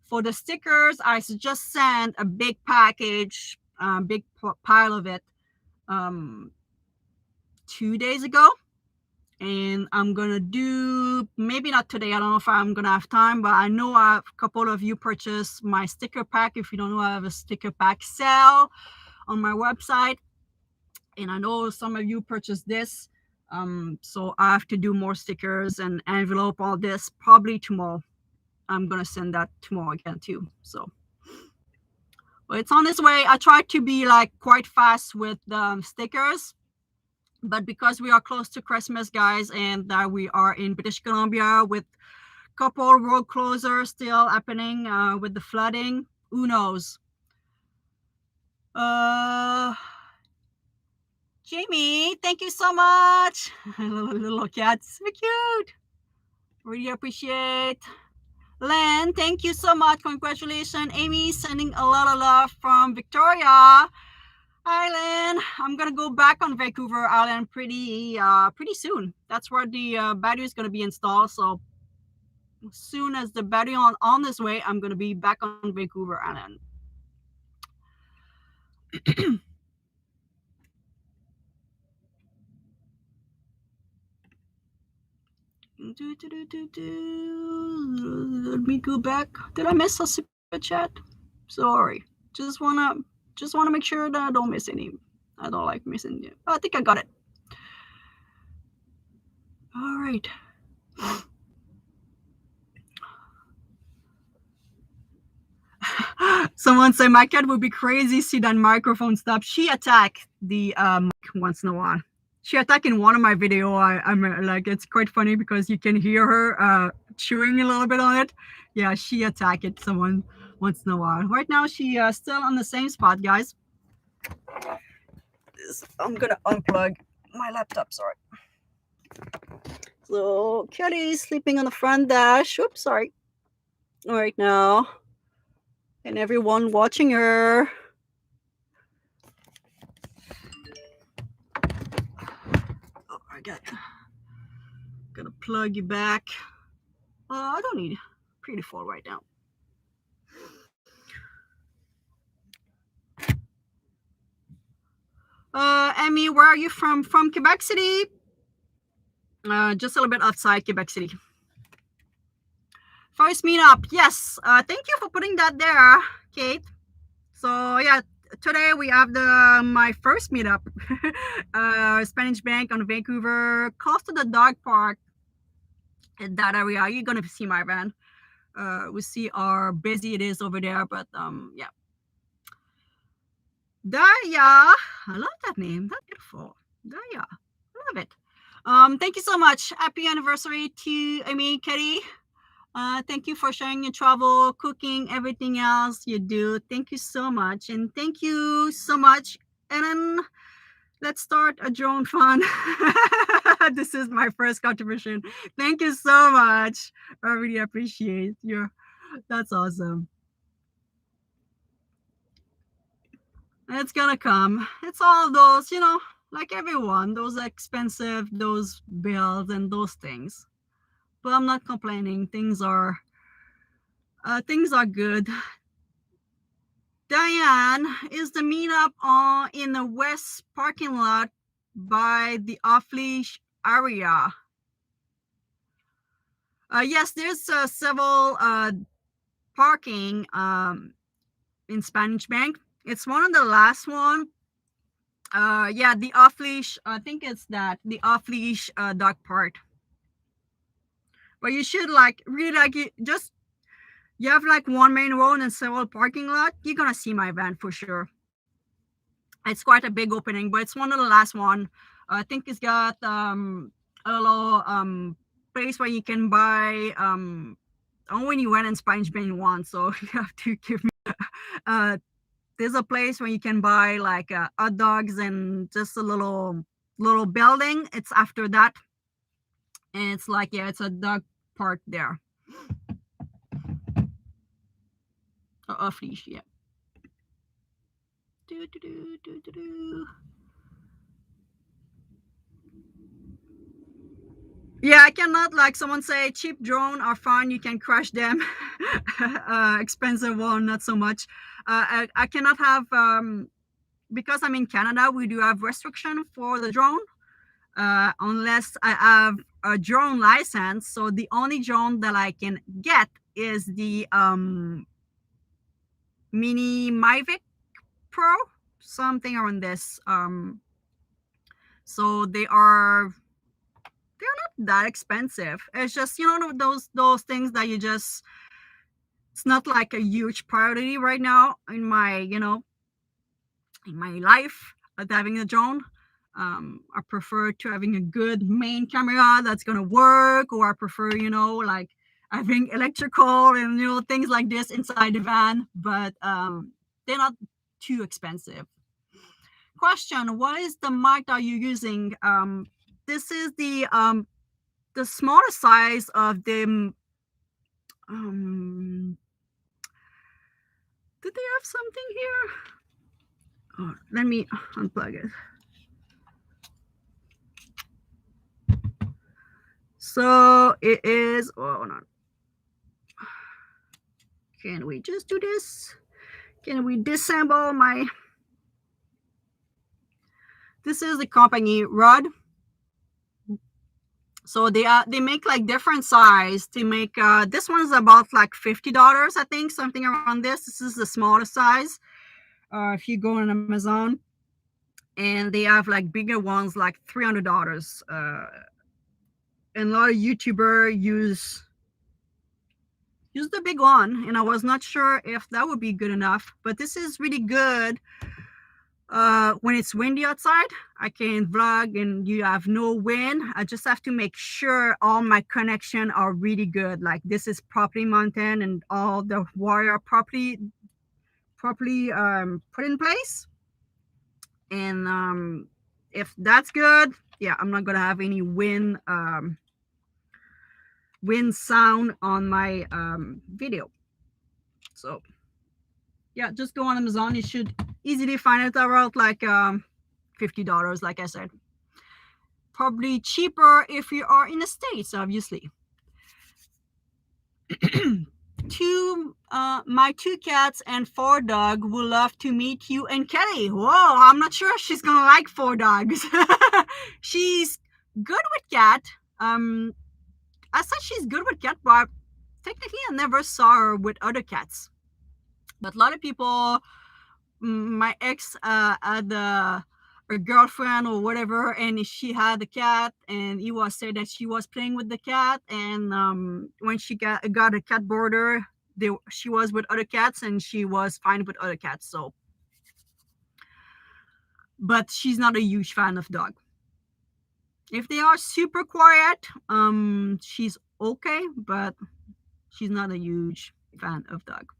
For the stickers, I just sent a big package, big pile of it 2 days ago, and I'm gonna do, maybe not today, I don't know if I'm gonna have time, but I know a couple of you purchased my sticker pack. If you don't know, I have a sticker pack sale on my website, and I know some of you purchased this, so I have to do more stickers and envelope, all this probably tomorrow. I'm gonna send that tomorrow again too. So but it's on its way. I try to be like quite fast with the stickers, but because we are close to Christmas, guys, and we are in British Columbia with a couple road closures still happening with the flooding, who knows? Jamie, thank you so much. little cat, so cute. Really appreciate. Len, thank you so much. Congratulations. Amy sending a lot of love from Victoria. Hi, Len. I'm gonna go back on Vancouver Island pretty soon. That's where the battery is gonna be installed. So as soon as the battery on this way, I'm gonna be back on Vancouver Island. Let me go back. Did I miss a super chat? Sorry. Just wanna make sure that I don't miss any. I don't like missing it. I think I got it. All right. Someone said my cat would be crazy. See that microphone stop. She attacked the mic once in a while. She attacked in one of my video. I'm like, it's quite funny because you can hear her chewing a little bit on it. Yeah, she attacked it someone once in a while. Right now, she still on the same spot, guys. I'm gonna unplug my laptop. Sorry. So Kelly's sleeping on the front dash. Oops, sorry. Right now, and everyone watching her. Oh, I gotta plug you back. I don't need pretty full right now. Emmy, where are you from? From Quebec City. Just a little bit outside Quebec City. First meetup, yes. Thank you for putting that there, Kate. So yeah, today we have my first meetup, Spanish Bank on Vancouver, close to the dog park. In that area, you're gonna see my van. We see how busy it is over there, but yeah. Daya, I love that name. That's beautiful. Daya, I love it. Thank you so much. Happy anniversary to Katie. Thank you for sharing your travel, cooking, everything else you do. Thank you so much. And thank you so much. And then let's start a drone fun. This is my first contribution. Thank you so much. I really appreciate you. That's awesome. It's gonna come. It's all those, like everyone, those expensive, those bills and those things. But I'm not complaining. Things are good. Diane, is the meetup in the west parking lot by the off-leash area? Yes, there's several parking in Spanish Bank. It's one of the last one. Yeah, the off-leash. I think it's the off-leash dog part. But you should really just. You have one main road and several parking lot. You're gonna see my van for sure. It's quite a big opening, but it's one of the last one. I think it's got a little place where you can buy when you went in Spanish Bank once, so you have to give me there's a place where you can buy hot dogs and just a little building. It's after that, and it's it's a dog park there. Off leash, yeah. Yeah, I cannot someone say cheap drone are fine, you can crash them. Expensive one, not so much. I cannot have because I'm in Canada, we do have restriction for the drone unless I have a drone license. So the only drone that I can get is the Mini Mavic Pro, something around this. So they're not that expensive. It's just those things that you just. It's not like a huge priority right now in my in my life of having a drone. I prefer to having a good main camera that's gonna work, or I prefer having electrical and things like this inside the van, but they're not too expensive. Question: what is the mic that you're using? This is the smaller size of the did they have something here? Oh, let me unplug it. So it is. Oh no. Can we just do this? Can we disassemble my This is the company Rod. So they make like different size. They make this one's about like $50, I think, something around this. This is the smallest size. If you go on Amazon, and they have like bigger ones, like $300. And a lot of YouTuber use the big one, and I was not sure if that would be good enough. But this is really good. When it's windy outside, I can vlog and you have no wind. I just have to make sure all my connection are really good. Like this is properly mounted and all the wire properly put in place. And if that's good, yeah, I'm not gonna have any wind sound on my video. So yeah, just go on Amazon. You should easily find it around like $50, like I said. Probably cheaper if you are in the States, obviously. My 2 cats and 4 dogs would love to meet you and Kelly. Whoa, I'm not sure if she's gonna like 4 dogs. She's good with cat. I said she's good with cat, but technically I never saw her with other cats. But a lot of people, my ex had a girlfriend or whatever, and she had a cat, and he was said that she was playing with the cat, and when she got a cat border, she was with other cats, and she was fine with other cats. So, but she's not a huge fan of dog. If they are super quiet, she's okay, but she's not a huge fan of dog.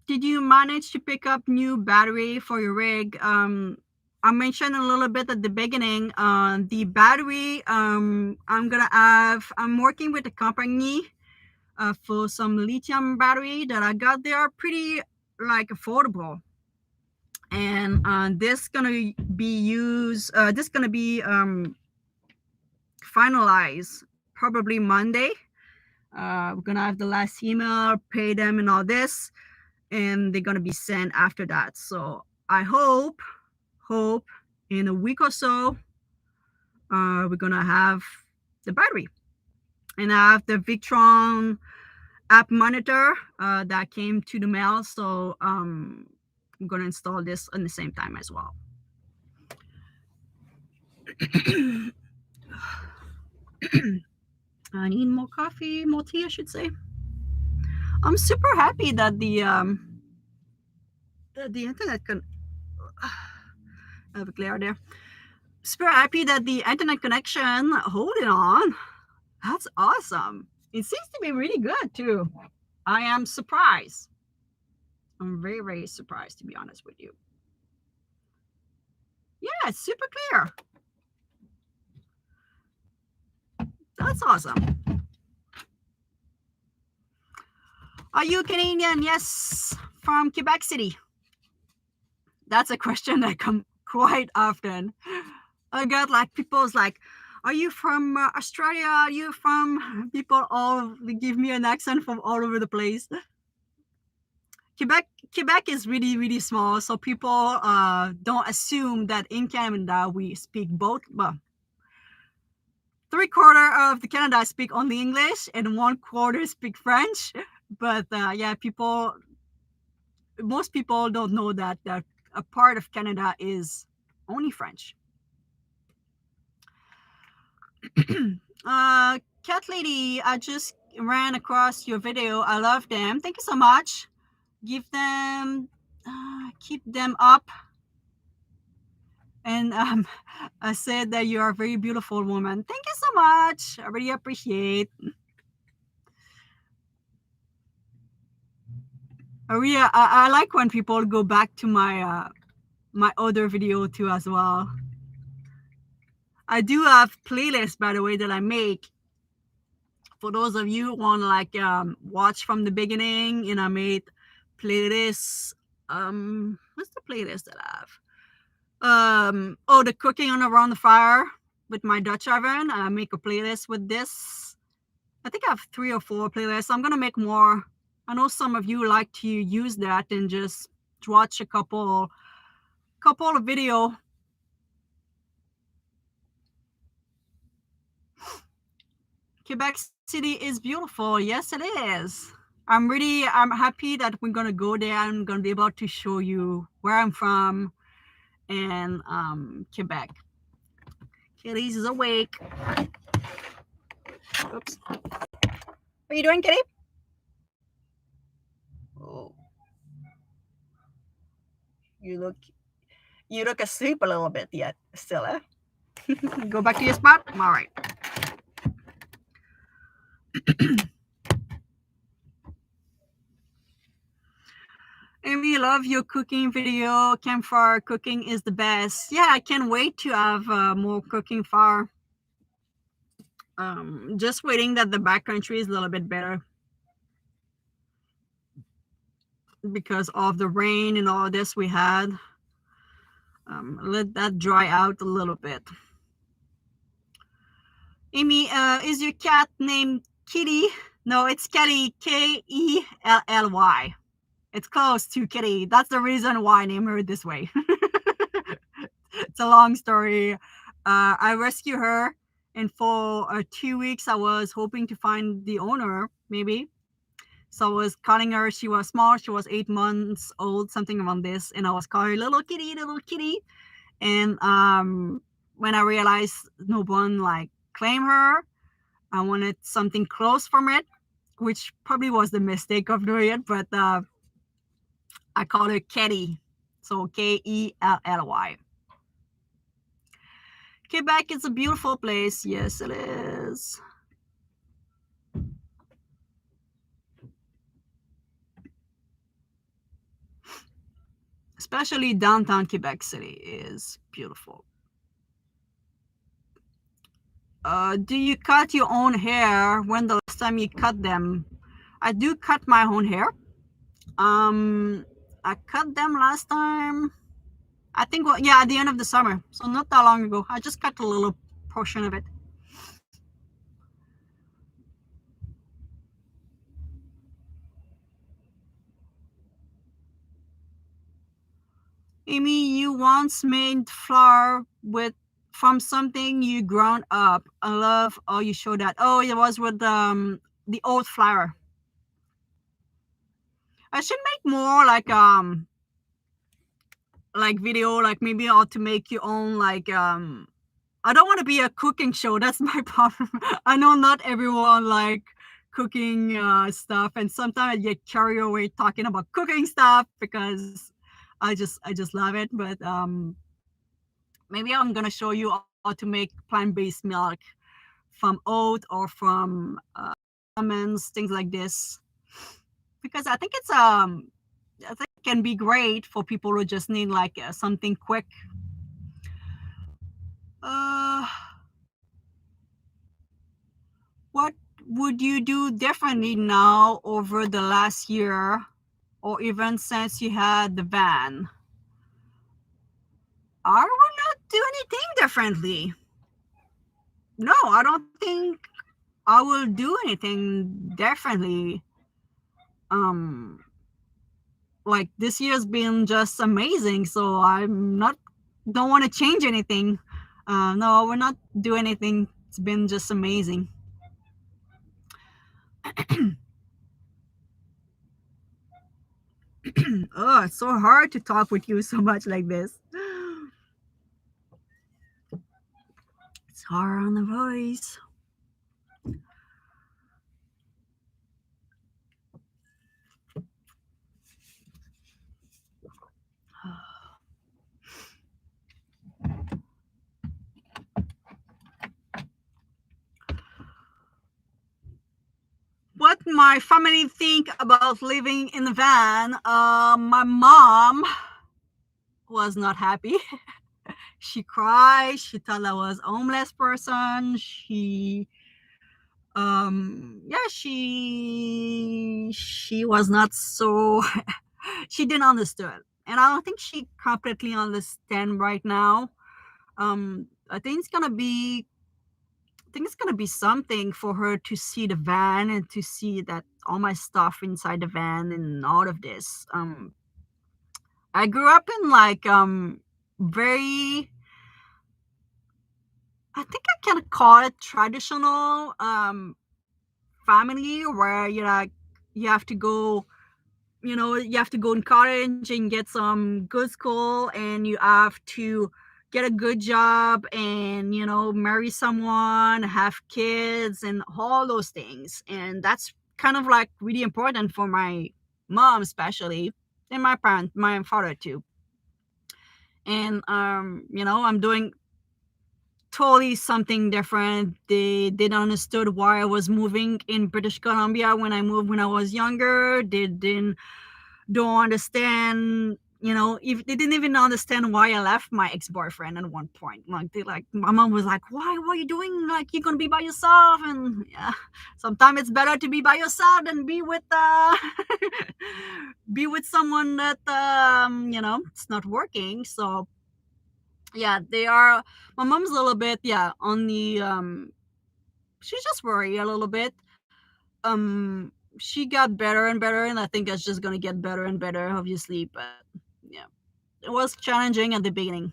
Did you manage to pick up new battery for your rig? I mentioned a little bit at the beginning. The battery, I'm working with a company for some lithium battery that I got. They are pretty like affordable, and this gonna be used. This gonna be finalized probably Monday. We're gonna have the last email, pay them, and all this, and they're gonna be sent after that. So I hope in a week or so, we're gonna have the battery, and I have the Victron app monitor that came to the mail. So I'm gonna install this at the same time as well. I need more coffee, more tea, I should say. I'm super happy that the internet can. I have a glare there. Super happy that the internet connection holding on. That's awesome. It seems to be really good too. I am surprised. I'm very, very surprised, to be honest with you. Yeah, it's super clear. That's awesome. Are you Canadian? Yes, from Quebec City. That's a question that comes quite often. I got like people's like, are you from Australia? Are you from people all give me an accent from all over the place. Quebec is really, really small, so people don't assume that in Canada we speak both. Well, 3/4 of the Canada speak only English, and 1/4 speak French. But yeah, most people don't know that a part of Canada is only French. Cat lady, I just ran across your video. I love them. Thank you so much. Give them, keep them up. And I said that you are a very beautiful woman. Thank you so much. I really appreciate. I like when people go back to my my other video too as well. I do have playlists, by the way, that I make for those of you who want to like watch from the beginning. And I made playlists. What's the playlist that I have? Oh, the cooking on around the fire with my Dutch oven. I make a playlist with this. I think I have 3 or 4 playlists. I'm gonna make more I know some of you like to use that and just watch a couple of video. Quebec City is beautiful. Yes, it is. I'm happy that we're gonna go there. I'm gonna be able to show you where I'm from and Quebec. Kitty's is awake. Oops. What are you doing, Kitty? Oh, you look asleep a little bit yet. Still, eh? Go back to your spot. All right. Amy, love your cooking video. Campfire cooking is the best. Yeah, I can't wait to have more cooking fire. Just waiting that the backcountry is a little bit better because of the rain and all this we had. Let that dry out a little bit. Amy, is your cat named Kitty? No, it's Kelly, Kelly. It's close to Kitty. That's the reason why I named her this way. It's a long story. I rescued her, and for 2 weeks, I was hoping to find the owner, maybe. So I was calling her. She was small. She was 8 months old, something around this. And I was calling her, little kitty, little kitty. And when I realized no one like claimed her, I wanted something close from it, which probably was the mistake of doing it. But I called her Kelly. So Kelly. Quebec is a beautiful place. Yes, it is. Especially downtown Quebec City is beautiful. Do you cut your own hair? When the last time you cut them? I do cut my own hair. I cut them last time, I think, well, yeah, at the end of the summer. So not that long ago. I just cut a little portion of it. Amy, you once made flour with from something you ground up. I love how you show that. Oh, it was with the old flour. I should make more like video, like maybe how to make your own like I don't want to be a cooking show. That's my problem. I know not everyone like cooking stuff, and sometimes I get carried away talking about cooking stuff because I just love it. But maybe I'm gonna show you how to make plant-based milk from oat or from almonds, things like this, because I think I think it can be great for people who just need like something quick. Uh, what would you do differently now over the last year, or even since you had the van? I would not do anything differently. No, I don't think I will do anything differently. Like this year's been just amazing, so I'm not don't want to change anything. No, we're not do anything. It's been just amazing. Oh, it's so hard to talk with you so much like this. It's hard on the voice. What my family think about living in the van? My mom was not happy. She cried. She thought I was a homeless person. Yeah, she was not so she didn't understand, and I don't think she completely understand right now. I think it's gonna be something for her to see the van and to see that all my stuff inside the van and all of this. I grew up in like very, I think I can call it traditional family, where you like you have to go, you have to go in college and get some good school, and you have to get a good job, and marry someone, have kids, and all those things. And that's kind of like really important for my mom especially, and my father too. And I'm doing totally something different. They didn't understood why I was moving in British Columbia when I moved when I was younger. They didn't don't understand, if they didn't even understand why I left my ex-boyfriend at one point. Like my mom was like, why, what are you doing? Like, you're gonna be by yourself. And yeah, sometimes it's better to be by yourself than be with be with someone that it's not working. So yeah, they are, my mom's a little bit, yeah, on the she's just worried a little bit. She got better and better, and I think it's just gonna get better and better, obviously. But yeah, it was challenging at the beginning.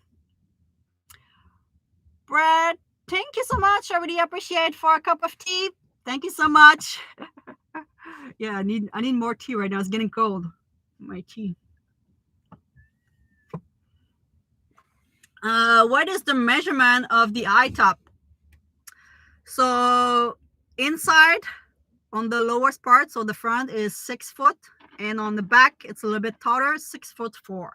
Brad, thank you so much. I really appreciate for a cup of tea. Thank you so much. Yeah, I need more tea right now. It's getting cold. My tea. What is the measurement of the hightop? So inside, on the lowest part, so the front is 6 foot, and on the back it's a little bit taller, 6'4".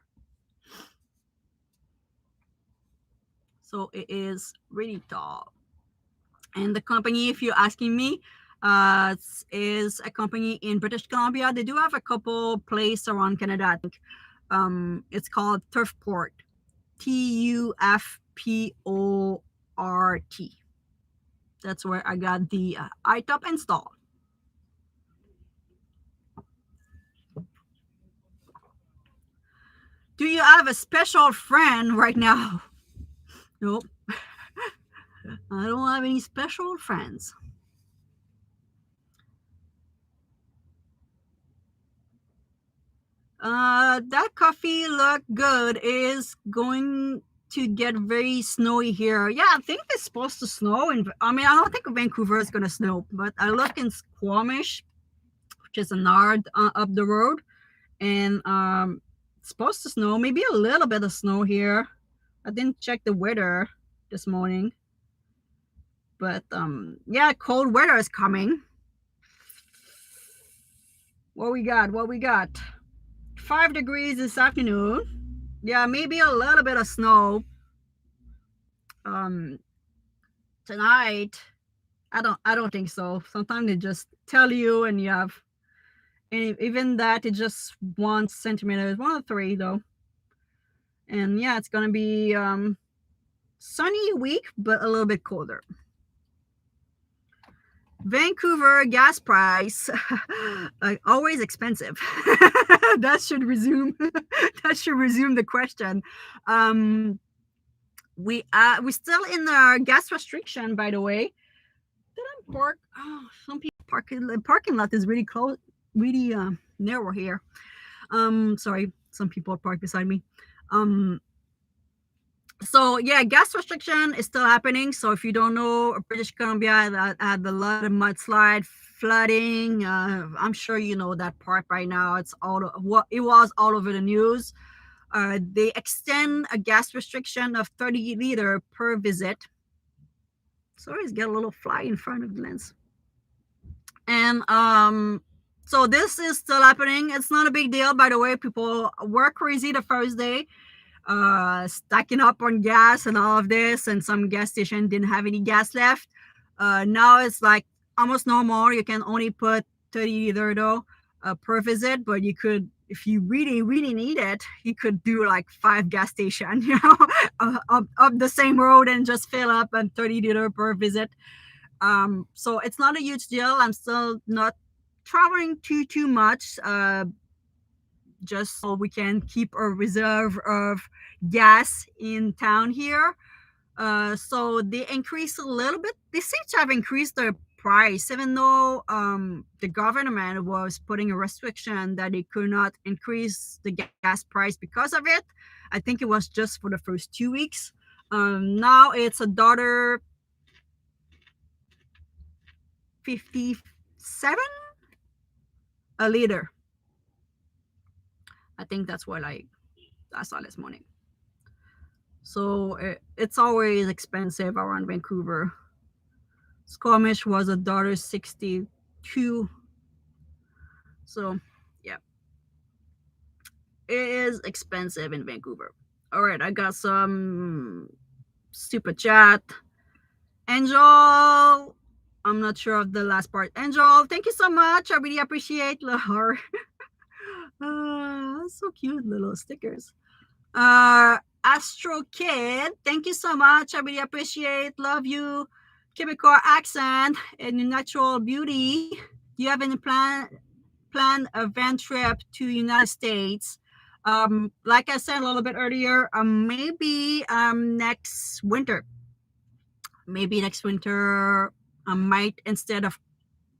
So it is really tall. And the company, if you're asking me, is a company in British Columbia. They do have a couple places around Canada, I think. It's called Turfport, Tufport. That's where I got the hightop installed. Do you have a special friend right now? Nope. I don't have any special friends. That coffee look good. Is going to get very snowy here. Yeah, I think it's supposed to snow. And I mean, I don't think Vancouver is going to snow, but I look in Squamish, which is an hour up the road, and it's supposed to snow. Maybe a little bit of snow here. I didn't check the weather this morning, but yeah, cold weather is coming. What we got? 5 degrees this afternoon. Yeah, maybe a little bit of snow tonight. I don't think so. Sometimes they just tell you, and you have, and even that, it's just 1 centimeter, 1 or 3 though. And yeah, it's gonna be sunny week, but a little bit colder. Vancouver gas price, always expensive. That should resume the question. We still in our gas restriction, by the way. Did I park? Oh, some people park in the parking lot is really close, really narrow here. Sorry, some people park beside me. So yeah, gas restriction is still happening. So if you don't know, British Columbia had a lot of mudslide, flooding. I'm sure you know that part by now. It was all over the news. They extend a gas restriction of 30 liter per visit. Sorry, it's got a little fly in front of the lens. And so this is still happening. It's not a big deal, by the way. People were crazy the first day, stacking up on gas and all of this, and some gas station didn't have any gas left. Now it's like almost no more. You can only put 30 liter though per visit, but you could, if you really need it, you could do like 5 gas stations, up the same road, and just fill up and 30 liter per visit. So it's not a huge deal. I'm still not traveling too much, just so we can keep a reserve of gas in town here. So they increased a little bit. They seem to have increased their price, even though the government was putting a restriction that they could not increase the gas price because of it. I think it was just for the first 2 weeks. Now it's $1.57 a liter. I think that's what I saw this morning. So it's always expensive around Vancouver. Squamish was $1.62. So yeah, it is expensive in Vancouver. All right, I got some super chat. Angel, I'm not sure of the last part. Angel, thank you so much. I really appreciate her. So cute, little stickers. Astro Kid, thank you so much. I really appreciate. Love you. Quebecois accent and your natural beauty. Do you have any plan a van trip to United States? Like I said a little bit earlier, maybe next winter. Maybe next winter, I might, instead of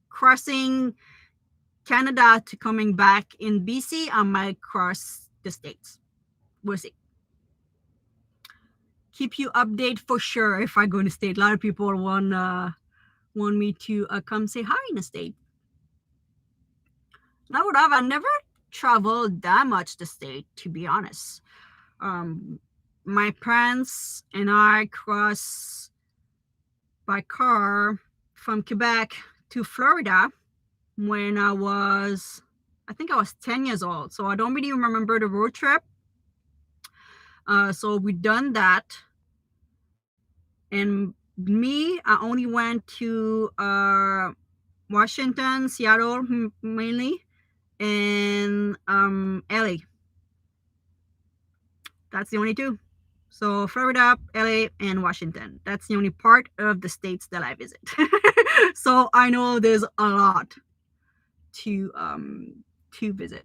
crossing Canada to coming back in BC, I might cross the States. We'll see. Keep you update for sure if I go in the state. A lot of people want me to come say hi in the state. I never traveled that much the state, to be honest. My parents and I crossed by car from Quebec to Florida when I think I was 10 years old. So I don't really remember the road trip. So we done that. And me, I only went to Washington, Seattle mainly, and LA. That's the only two. So Florida, LA, and Washington. That's the only part of the states that I visit. So I know there's a lot to visit.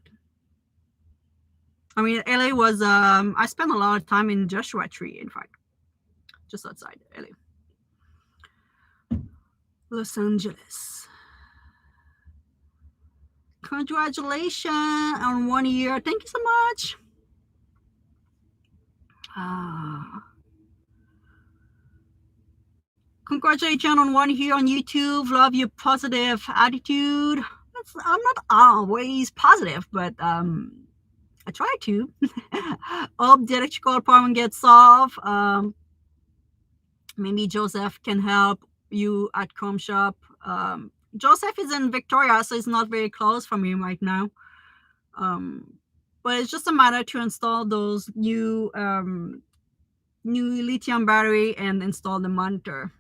I mean, LA was I spent a lot of time in Joshua Tree, in fact, just outside LA. Los Angeles. Congratulations on 1 year. Thank you so much. Congratulations on 1 year on YouTube. Love your positive attitude. I'm not always positive, but I try to. Hope the electrical problem gets solved. Maybe Joseph can help you at Com Shop. Joseph is in Victoria, so it's not very close from him right now. But it's just a matter to install those new lithium battery and install the monitor.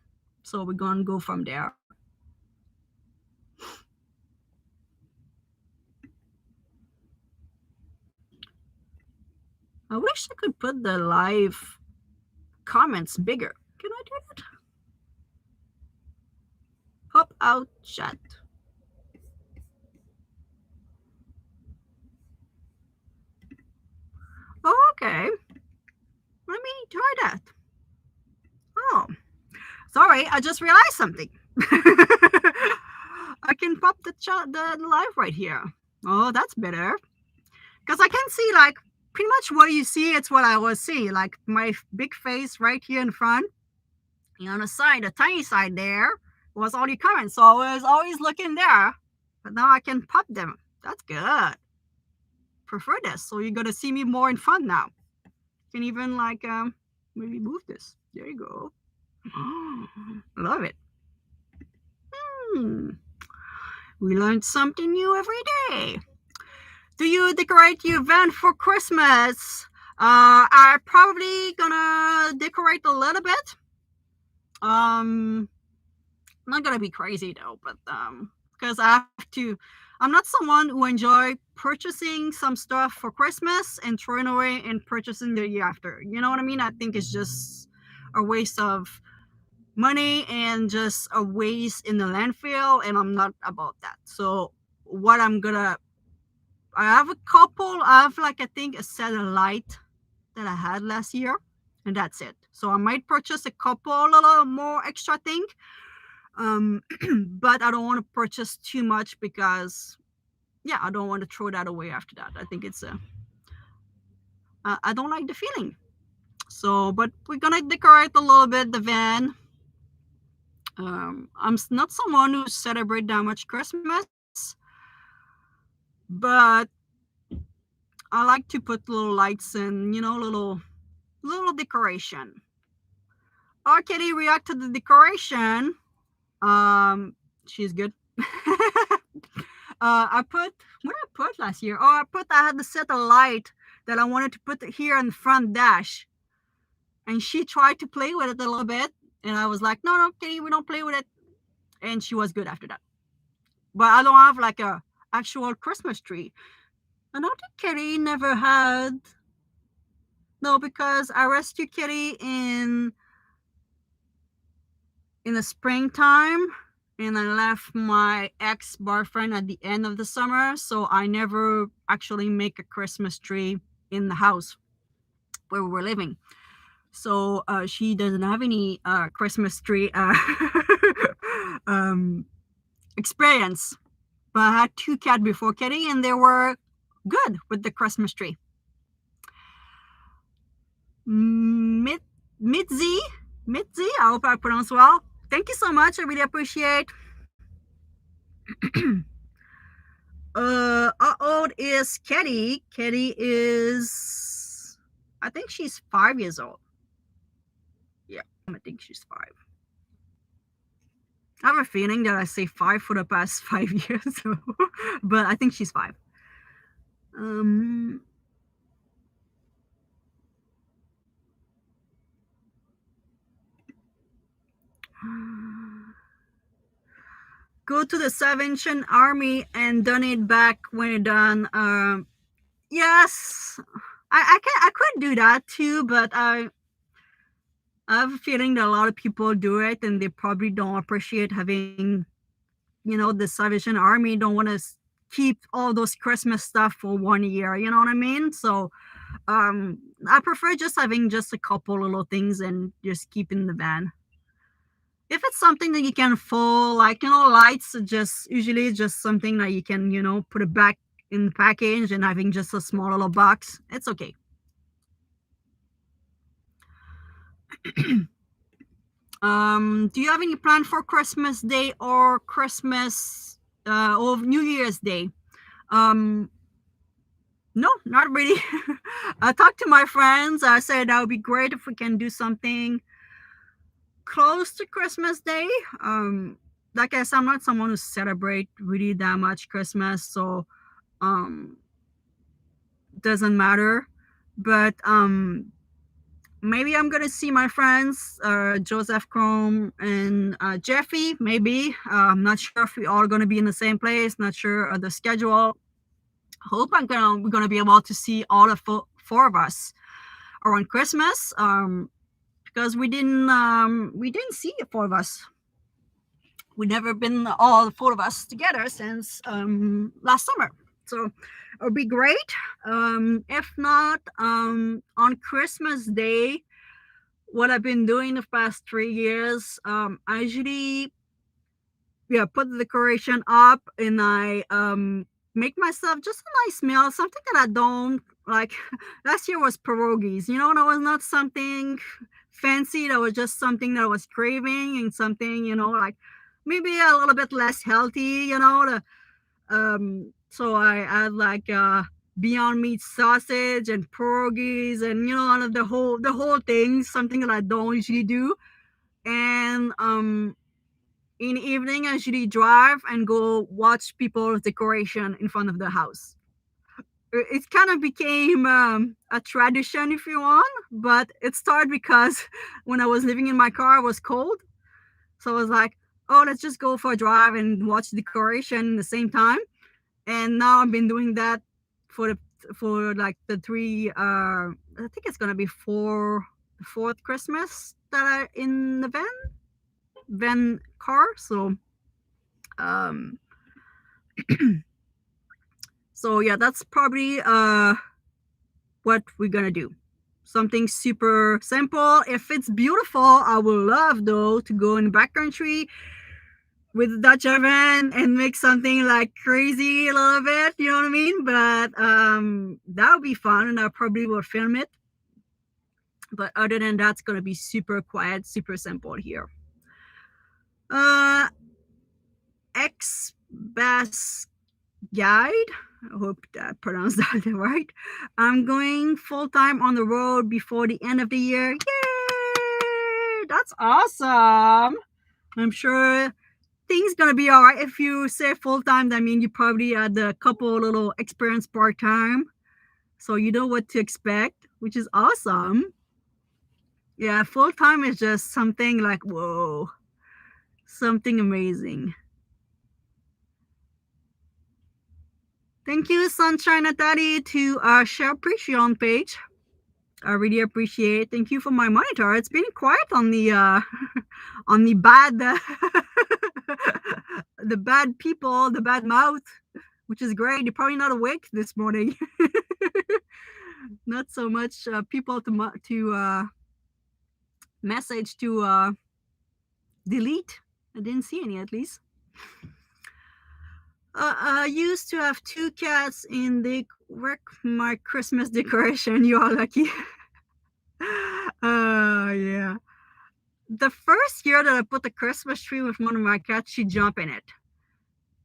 So we're gonna go from there. I wish I could put the live comments bigger. Can I do that? Pop out chat. Oh, okay. Let me try that. Oh, sorry. I just realized something. I can pop the live right here. Oh, that's better. Because I can see like pretty much what you see. It's what I was seeing. Like my big face right here in front. And on the side, the tiny side there was all your comments. So I was always looking there. But now I can pop them. That's good. Prefer this. So you're going to see me more in front now. You can even like maybe move this. There you go. Love it. We learned something new every day. Do you decorate your van for Christmas? I'm probably gonna decorate a little bit. Not gonna be crazy though, but because I have to. I'm not someone who enjoy purchasing some stuff for Christmas and throwing away and purchasing the year after. You know what I mean? I think it's just a waste of money and just a waste in the landfill, and I'm not about that. So what I have a couple. I have like I think a set of light that I had last year, and that's it. So I might purchase a couple little more extra thing. But I don't want to purchase too much because, yeah, I don't want to throw that away after that. I think it's I don't like the feeling. So, but we're gonna decorate a little bit the van. I'm not someone who celebrate that much Christmas, but I like to put little lights and, little decoration. Our kitty react to the decoration. She's good. I put, what did I put last year? Oh, I had to set a light that I wanted to put here in the front dash, and she tried to play with it a little bit, and I was like, no, kitty, we don't play with it, and she was good after that. But I don't have like a actual Christmas tree. I know the kitty never had. No, because I rescued kitty in the springtime, and I left my ex-boyfriend at the end of the summer, so I never actually make a Christmas tree in the house where we were living. So she doesn't have any Christmas tree experience. But I had 2 cats before kitty, and they were good with the Christmas tree. Mitzi, I hope I pronounced well. Thank you so much. I really appreciate. How old is Kitty? Kitty is, I think she's 5 years old. Yeah, I think she's 5. I have a feeling that I say 5 for the past 5 years, but I think she's 5. Go to the Salvation Army and donate back when you're done. Yes, I could do that too, but I have a feeling that a lot of people do it, and they probably don't appreciate having, the Salvation Army don't want to keep all those Christmas stuff for 1 year. You know what I mean? So, I prefer just having just a couple little things and just keep in the van. If it's something that you can fold, like, lights, just usually just something that you can, put it back in the package and having just a small little box, it's okay. Do you have any plan for Christmas Day or Christmas or New Year's Day? No, not really. I talked to my friends. I said that would be great if we can do something close to Christmas Day. Like I said, I'm not someone who celebrate really that much Christmas, so doesn't matter. But maybe I'm gonna see my friends, Joseph Chrome and Jeffy. Maybe I'm not sure if we all gonna be in the same place. Not sure of the schedule. Hope we're gonna be able to see all of 4 of us around Christmas. Because we didn't see 4 of us. We never been all 4 of us together since last summer. So it'll be great. If not, on Christmas Day, what I've been doing the past 3 years, I usually put the decoration up, and I make myself just a nice meal, something that I don't like. Last year was pierogies. That was not something fancy. That was just something that I was craving, and something, like maybe a little bit less healthy, so I had like Beyond Meat sausage and pierogies, and all of the whole thing, something that I don't usually do. And in the evening, I usually drive and go watch people's decoration in front of the house. It kind of became a tradition, if you want, but it started because when I was living in my car, it was cold. So I was like, oh, let's just go for a drive and watch decoration at the same time. And now I've been doing that for like the 3, I think it's going to be the 4th Christmas that I in the van car. So, so yeah, that's probably what we're gonna do. Something super simple. If it's beautiful, I would love though to go in the backcountry with the Dutch oven and make something like crazy a little bit, you know what I mean? But that would be fun, and I probably will film it. But other than that, it's gonna be super quiet, super simple here. Uh, Ex Bass Guide. I hope that I pronounced that right. I'm going full time on the road before the end of the year. Yay! That's awesome. I'm sure things gonna be all right. If you say full time, that means you probably had a couple little experience part time, so you know what to expect, which is awesome. Yeah, full time is just something like whoa, something amazing. Thank you, Sunshine Natari, to our share Patreon page. I really appreciate. Thank you for my monitor. It's been quiet on the on the bad the bad people, the bad mouth, which is great. You're probably not awake this morning. Not so much people to message to delete. I didn't see any, at least. I used to have 2 cats in the wreck my Christmas decoration. You are lucky. Yeah. The first year that I put the Christmas tree with one of my cats, she jumped in it.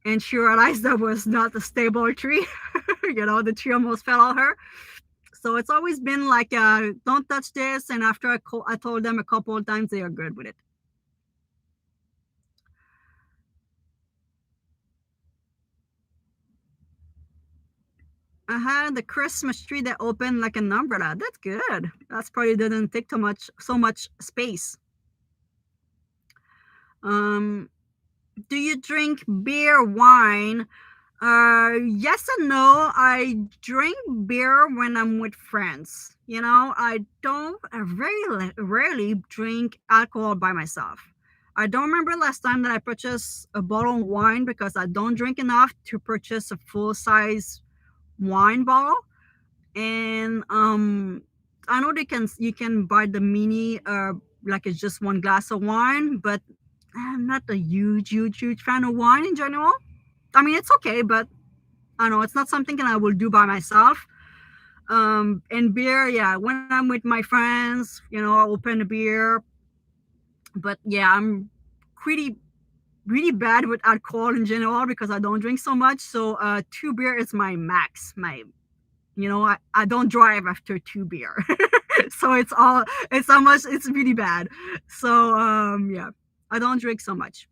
And she realized that was not a stable tree. The tree almost fell on her. So it's always been like, don't touch this. And after I told them a couple of times, they are good with it. I had the Christmas tree that opened like an umbrella. That's good. That's probably didn't take so much space. Do you drink beer, wine? Yes and no. I drink beer when I'm with friends. I very rarely drink alcohol by myself. I don't remember last time that I purchased a bottle of wine because I don't drink enough to purchase a full size wine bottle. And I know you can buy the mini like it's just one glass of wine, but I'm not a huge fan of wine in general. I mean, it's okay, but I know it's not something that I will do by myself. And beer, yeah, when I'm with my friends, I'll open a beer. But yeah, I'm pretty really bad with alcohol in general because I don't drink so much. So 2 beer is my max. I don't drive after 2 beer. So it's how much it's really bad. So yeah, I don't drink so much.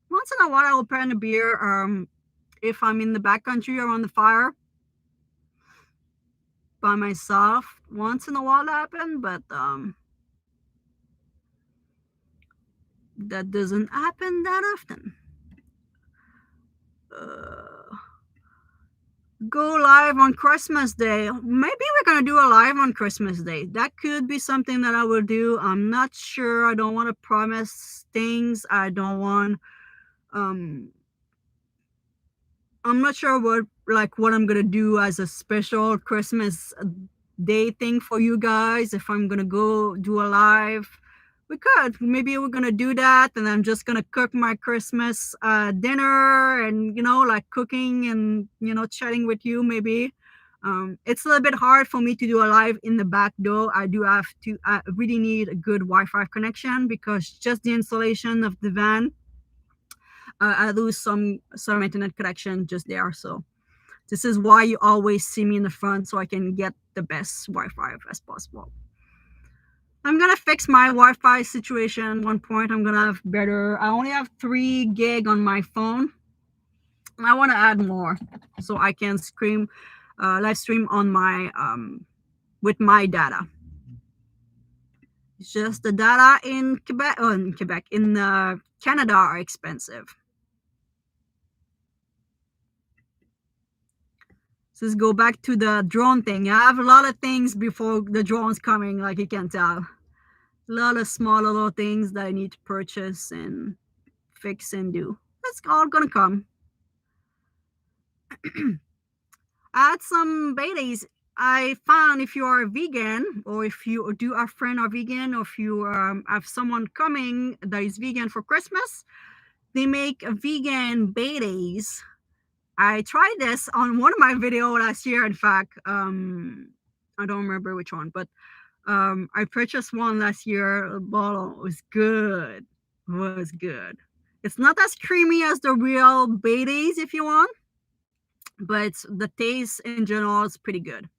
Once in a while I'll open a beer if I'm in the backcountry around the fire by myself. Once in a while that happen, but that doesn't happen that often. Go live on Christmas Day. Maybe we're gonna do a live on Christmas Day. That could be something that I will do. I'm not sure. I don't want to promise things. I don't want I'm not sure what I'm gonna do as a special Christmas Day thing for you guys. If I'm gonna go do a live, maybe we're gonna do that, and I'm just gonna cook my Christmas dinner, and like cooking and chatting with you. Maybe it's a little bit hard for me to do a live in the back door. I really need a good Wi-Fi connection because just the installation of the van, I lose some internet connection just there. So this is why you always see me in the front, so I can get the best Wi-Fi as possible. I'm gonna fix my Wi-Fi situation. At one point I'm gonna have better. I only have 3 gig on my phone. I want to add more so I can live stream on my with my data. It's just the data in Quebec, in Canada are expensive. So let's go back to the drone thing. I have a lot of things before the drone's coming, like you can tell. A lot of small little things that I need to purchase and fix and do. That's all gonna come. Add some betas. I found if you are a vegan, or if you do a friend are vegan, or if you have someone coming that is vegan for Christmas, They make a vegan baileys. I tried this on one of my videos last year. In fact, I don't remember which one, but I purchased one last year. A bottle. It was good. It was good. It's not as creamy as the real baileys if you want, but the taste in general is pretty good.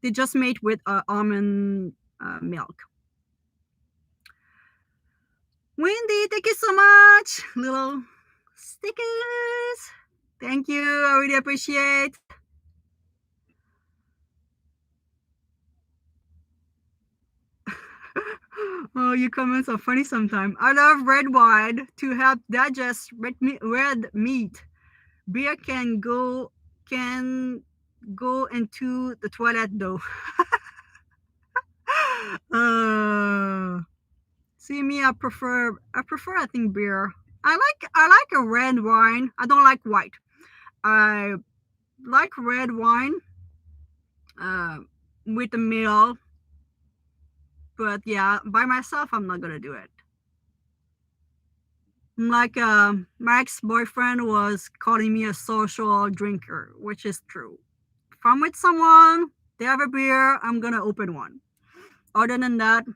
They just made with almond milk. Wendy, thank you so much. Little stickers. Thank you. I really appreciate. Oh, your comments are funny sometimes. I love red wine to help digest red meat. Beer can go into the toilet though. See me, I think beer. I like a red wine. I don't like white. I like red wine uh, with a meal. But yeah, by myself, I'm not gonna do it. Like my ex-boyfriend was calling me a social drinker, which is true. If I'm with someone, they have a beer, I'm gonna open one. Other than that,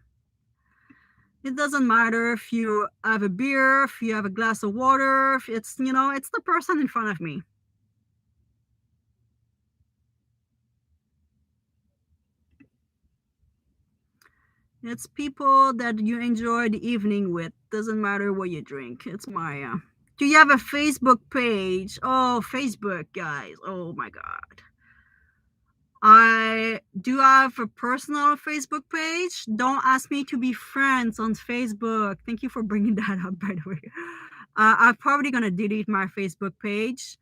it doesn't matter if you have a beer, if you have a glass of water, if it's the person in front of me. It's people that you enjoy the evening with. Doesn't matter what you drink. It's my. Do you have a Facebook page? Oh, Facebook, guys. Oh my God. I do have a personal Facebook page. Don't ask me to be friends on Facebook. Thank you for bringing that up, by the way. I'm probably gonna delete my Facebook page.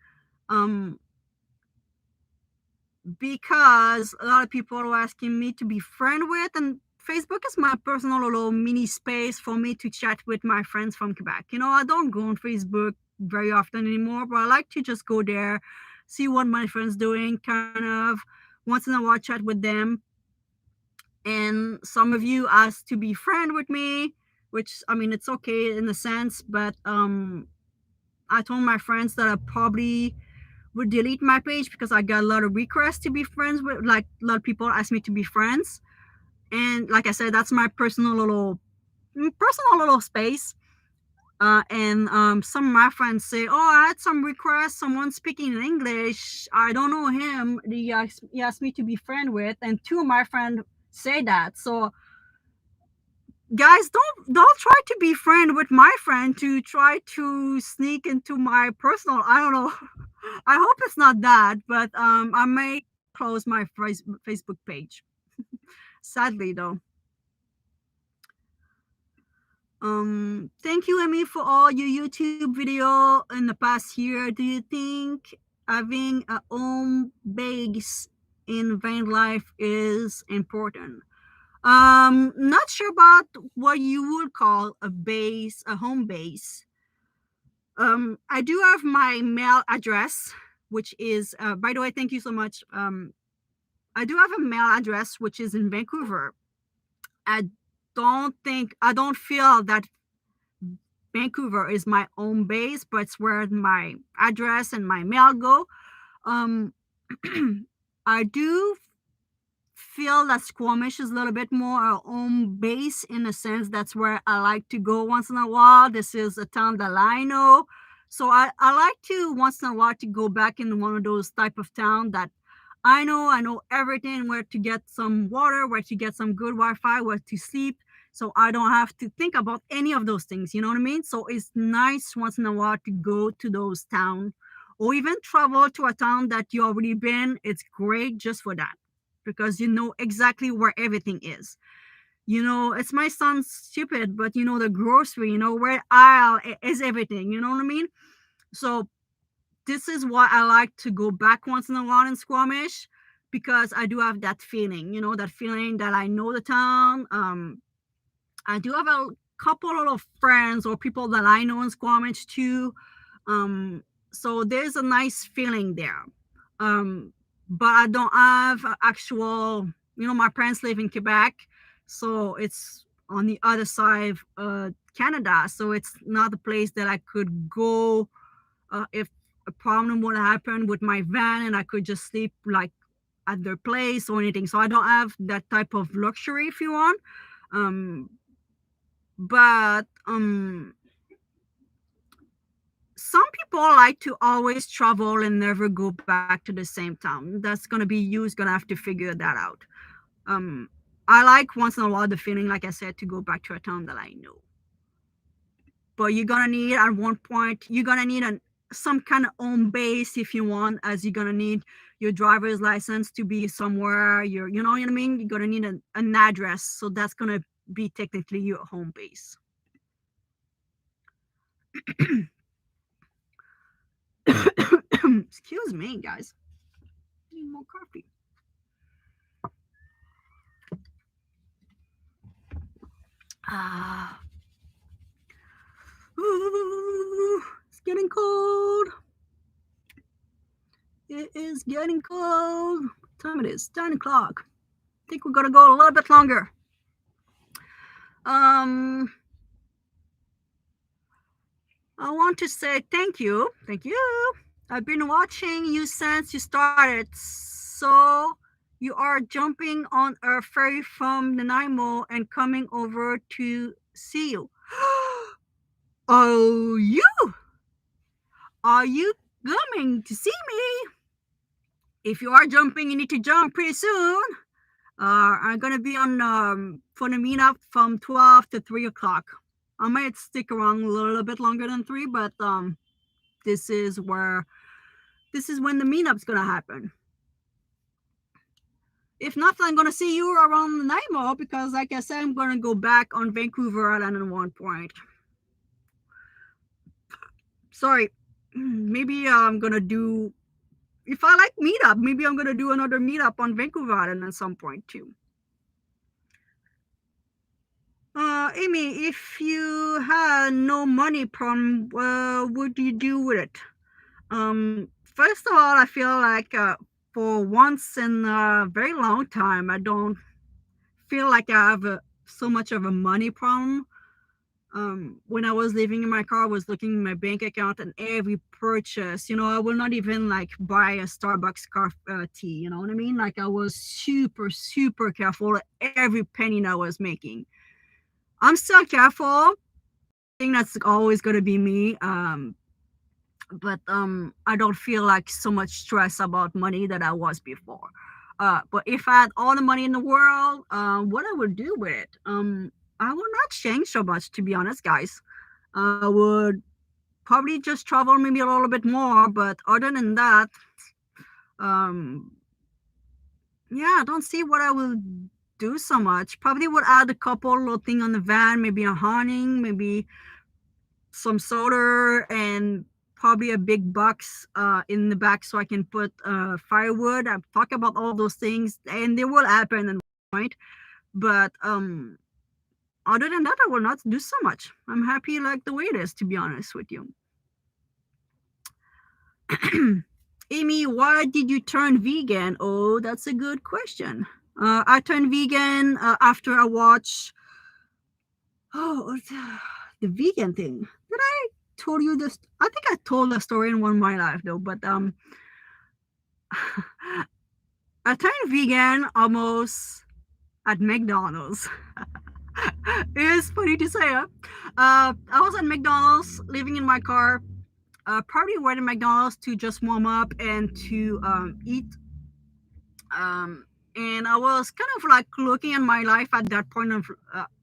Because a lot of people are asking me to be friend with, and Facebook is my personal little mini space for me to chat with my friends from Quebec. I don't go on Facebook very often anymore, but I like to just go there, see what my friends doing, kind of once in a while chat with them. And some of you asked to be friend with me, which I mean it's okay in a sense, but I told my friends that I probably would delete my page because I got a lot of requests to be friends with. Like a lot of people ask me to be friends, and like I said, that's my personal little space. And some of my friends say, "Oh, I had some requests. Someone speaking in English. I don't know him. He asked me to be friend with." And two of my friends say that. So guys, don't try to be friend with my friend to try to sneak into my personal. I don't know. I hope it's not that, but I may close my Facebook page. Sadly, though. Thank you, Amy, for all your YouTube video in the past year. Do you think having a home base in van life is important? Not sure about what you would call a home base. I do have my mail address, which is, by the way, thank you so much. I do have a mail address, which is in Vancouver. I don't feel that Vancouver is my home base, but it's where my address and my mail go. Um, I do feel that Squamish is a little bit more a home base in a sense. That's where I like to go once in a while. This is a town that I know. So I like to once in a while to go back in one of those type of town that I know everything, where to get some water, where to get some good Wi-Fi, where to sleep. So I don't have to think about any of those things. You know what I mean? So it's nice once in a while to go to those towns or even travel to a town that you already been. It's great just for that because you know exactly where everything is. It might sound stupid, but the grocery, where aisle is everything. You know what I mean? So this is why I like to go back once in a while in Squamish, because I do have that feeling, that feeling that I know the town. I do have a couple of friends or people that I know in Squamish too. So there's a nice feeling there. But I don't have actual, my parents live in Quebec, so it's on the other side of Canada, so it's not a place that I could go if a problem would happen with my van, and I could just sleep like at their place or anything. So I don't have that type of luxury, if you want. Um, but some people like to always travel and never go back to the same town. That's gonna be you's gonna have to figure that out. Um, I like once in a while the feeling, like I said, to go back to a town that I know. But you're gonna need at one point, you're gonna need some kind of home base if you want, as you're gonna need your driver's license to be somewhere. You know what I mean? You're gonna need an address, so that's gonna be technically your home base. Excuse me, guys. Need more coffee. Ah. Ooh, it's getting cold. It is getting cold. What time it is? 10 o'clock. I think we're gonna go a little bit longer. I want to say thank you. Thank you. I've been watching you since you started. So you are jumping on a ferry from Nanaimo and coming over to see you. Oh, you? Are you coming to see me? If you are jumping, you need to jump pretty soon. I'm gonna be on for the meetup from 12 to 3 o'clock. I might stick around a little bit longer than 3, but this is when the meetup's gonna happen. If not, I'm gonna see you around the Nanaimo, because like I said, I'm gonna go back on Vancouver Island at one point. Sorry, maybe I'm gonna do, if I like meetup, maybe I'm gonna do another meetup on Vancouver Island at some point too. Amy, if you had no money problem, what would you do with it? First of all, I feel like for once in a very long time, I don't feel like I have so much of a money problem. When I was living in my car, I was looking at my bank account and every purchase. I will not even like buy a Starbucks tea. You know what I mean? Like, I was super, super careful every penny that I was making. I'm still careful. I think that's always going to be me. But I don't feel like so much stress about money that I was before. But if I had all the money in the world, what I would do with it? I would not change so much, to be honest, guys. I would probably just travel maybe a little bit more, but other than that, yeah, I don't see what I will do so much. Probably would add a couple little thing on the van, maybe a awning, maybe some soda, and probably a big box in the back so I can put firewood. I've talked about all those things, and they will happen at one point. But other than that, I will not do so much. I'm happy like the way it is, to be honest with you. Amy, why did you turn vegan? Oh, that's a good question. I turned vegan after I watched the vegan thing. Did I told you this? I think I told the story in one of my life though, but I turned vegan almost at McDonald's. It is funny to say, huh? I was at McDonald's, living in my car. Probably went to McDonald's to just warm up and to eat. And I was kind of like looking at my life at that point of,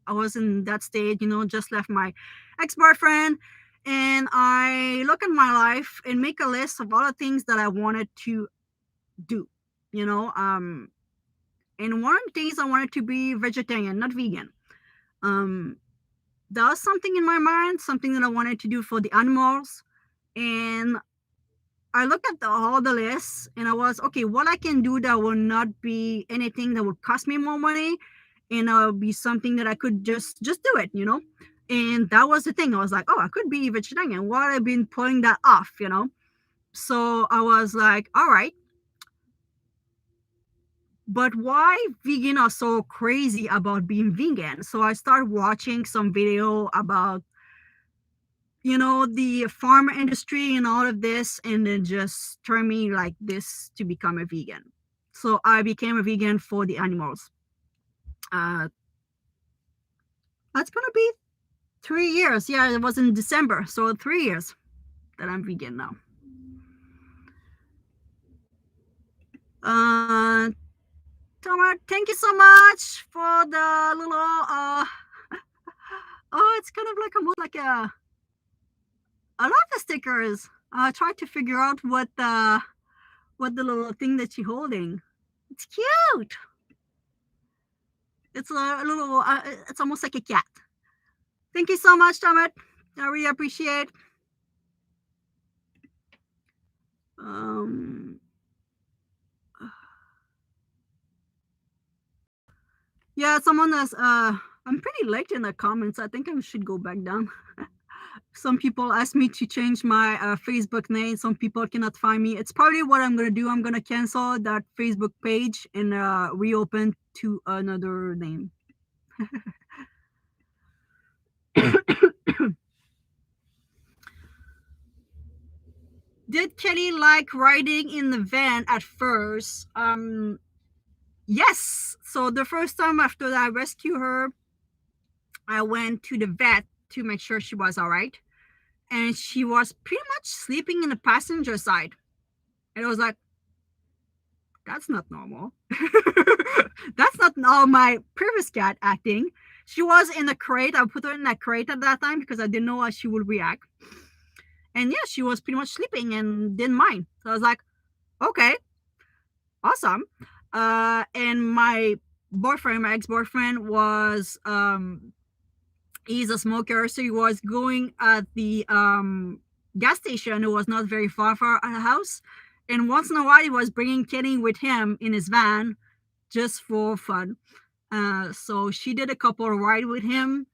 I was in that stage, just left my ex-boyfriend, and I look at my life and make a list of all the things that I wanted to do, and one of the things I wanted to be vegetarian, not vegan. There was something in my mind, something that I wanted to do for the animals, and I looked at all the lists, and I was, okay, what I can do that will not be anything that would cost me more money, and it'll be something that I could just do it, And that was the thing. I was like, oh, I could be vegetarian. Why I've been putting that off, So I was like, all right, But why vegan are so crazy about being vegan? So I started watching some video about, the farm industry and all of this, and then just turned me like this to become a vegan. So I became a vegan for the animals. Uh, that's gonna be 3 years. Yeah, it was in December, so 3 years that I'm vegan now. Uh, Tomer, thank you so much for the little. Oh, it's kind of like almost like a. I love the stickers. I tried to figure out what the little thing that you're holding. It's cute. It's a little. It's almost like a cat. Thank you so much, Tomer. I really appreciate. Um. Yeah, someone that's. I'm pretty late in the comments. I think I should go back down. Some people ask me to change my Facebook name. Some people cannot find me. It's probably what I'm gonna do. I'm gonna cancel that Facebook page and reopen to another name. Did Kelly like riding in the van at first? Yes. So the first time after I rescued her, I went to the vet to make sure she was all right, and she was pretty much sleeping in the passenger side. And I was like, that's not normal. That's not all my previous cat acting. She was in a crate. I put her in that crate at that time because I didn't know how she would react. And yeah, she was pretty much sleeping and didn't mind. So I was like, okay, awesome. And my boyfriend, my ex-boyfriend, was he's a smoker, so he was going at the gas station. It was not very far from our house. And once in a while, he was bringing Kenny with him in his van just for fun. So she did a couple of rides with him,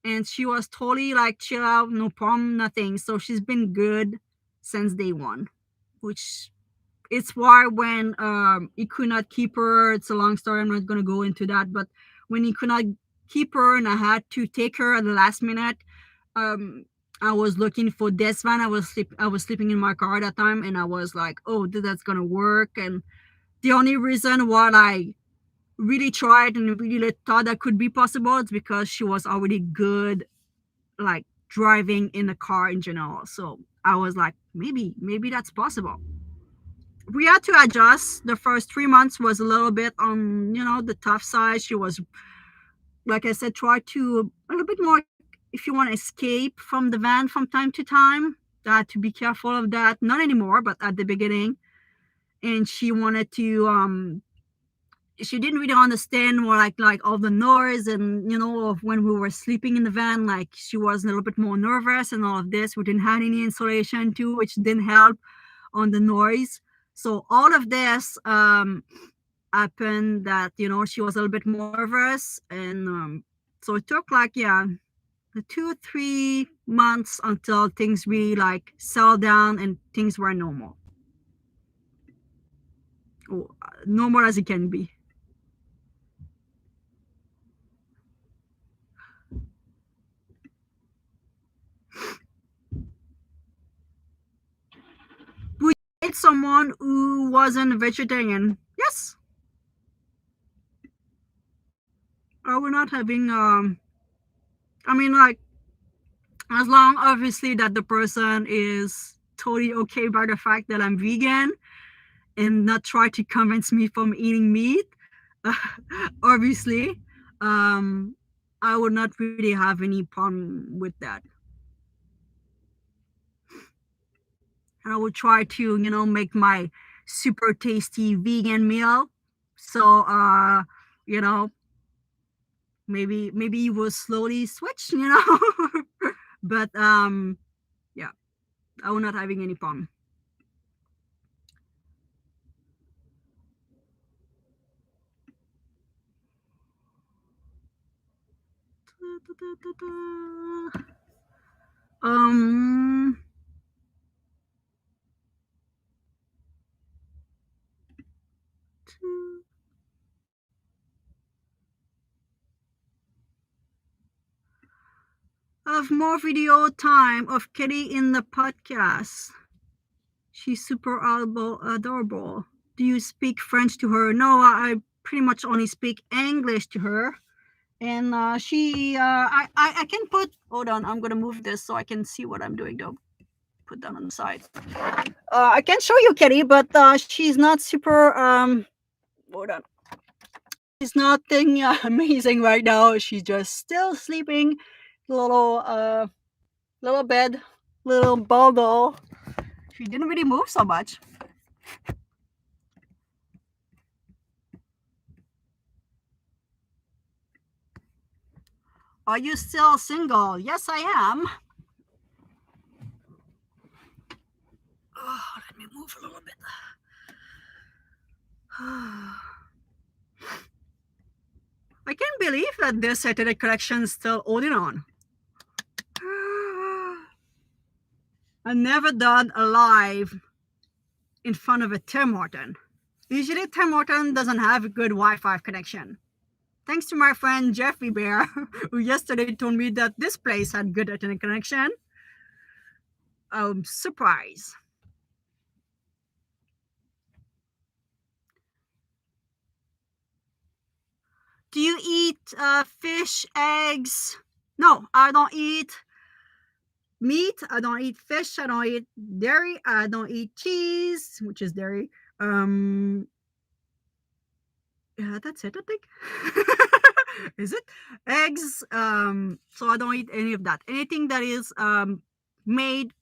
and she was totally like chill out, no problem, nothing. So she's been good since day one, which it's why when he could not keep her, it's a long story. I'm not gonna go into that, but when he could not keep her and I had to take her at the last minute, um, I was looking for this van. I was sleeping in my car at that time, and I was like, oh, that's gonna work. And the only reason why I really tried and really thought that could be possible is because she was already good, like driving in the car in general. So I was like, maybe that's possible. We had to adjust. The first 3 months was a little bit on, the tough side. She was, like I said, try to a little bit more. If you want to escape from the van from time to time, I had to be careful of that. Not anymore, but at the beginning. And she wanted to she didn't really understand more like all the noise, and of when we were sleeping in the van, like she was a little bit more nervous and all of this. We didn't have any insulation too, which didn't help on the noise. So all of this happened that she was a little bit more nervous, and so it took like, yeah, the 2 3 months until things really like settled down and things were normal. Oh, normal as it can be. Would you date someone who wasn't a vegetarian? Yes. We're not having I mean, like, as long obviously that the person is totally okay by the fact that I'm vegan and not try to convince me from eating meat. Obviously, um I would not really have any problem with that. I would try to, make my super tasty vegan meal. So you know, maybe you will slowly switch. But yeah, I will not having any problem. Um, have more video time of Kitty in the podcast. She's super adorable. Do you speak French to her? No, I pretty much only speak English to her. And I can put, hold on, I'm gonna move this so I can see what I'm doing though. Put that on the side. I can show you Kitty, but she's not super, hold on. She's nothing amazing right now. She's just still sleeping. Little bed, little bubble. She didn't really move so much. Are you still single? Yes, I am. Oh, let me move a little bit. I can't believe that this Saturday collection is still holding on. I've never done a live in front of a Tim Horton. Usually Tim Horton doesn't have a good Wi-Fi connection. Thanks to my friend Jeffrey Bear, who yesterday told me that this place had good internet connection. I'm surprised. Do you eat fish, eggs? No, I don't eat meat. I don't eat fish. I don't eat dairy. I don't eat cheese, which is dairy. Yeah, that's it, I think. Is it? Eggs. So I don't eat any of that. Anything that is made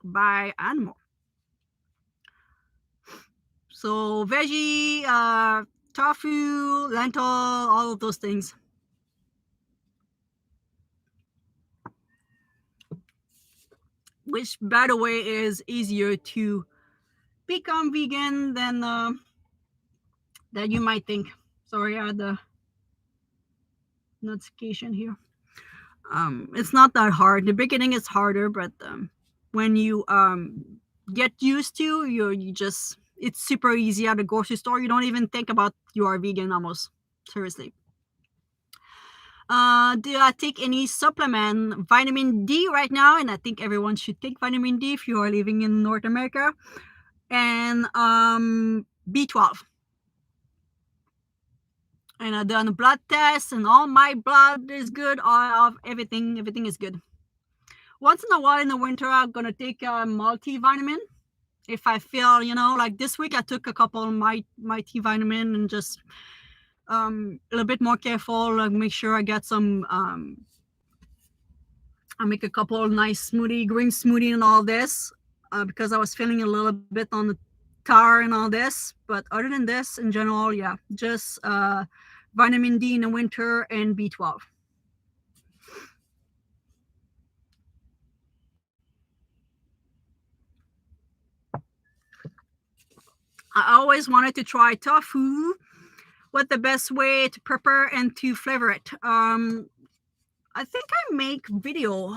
by animal. So veggie, tofu, lentil, all of those things. Which, by the way, is easier to become vegan than you might think. Sorry, I had the notification here. It's not that hard. The beginning is harder, but when you get used to, you just, it's super easy at the grocery store. You don't even think about you are vegan almost. Seriously. Do I take any supplement? Vitamin D right now, and I think everyone should take vitamin D if you are living in North America. And B12. And I've done a blood test, and all my blood is good. All of everything is good. Once in a while in the winter, I'm gonna take a multivitamin. If I feel, like this week, I took a couple of my multivitamin and just a little bit more careful, like make sure I get some. I make a couple of nice green smoothie and all this because I was feeling a little bit on the tar and all this. But other than this, in general, yeah, just vitamin D in the winter and B12. I always wanted to try tofu. What the best way to prepare and to flavor it? I think I make video.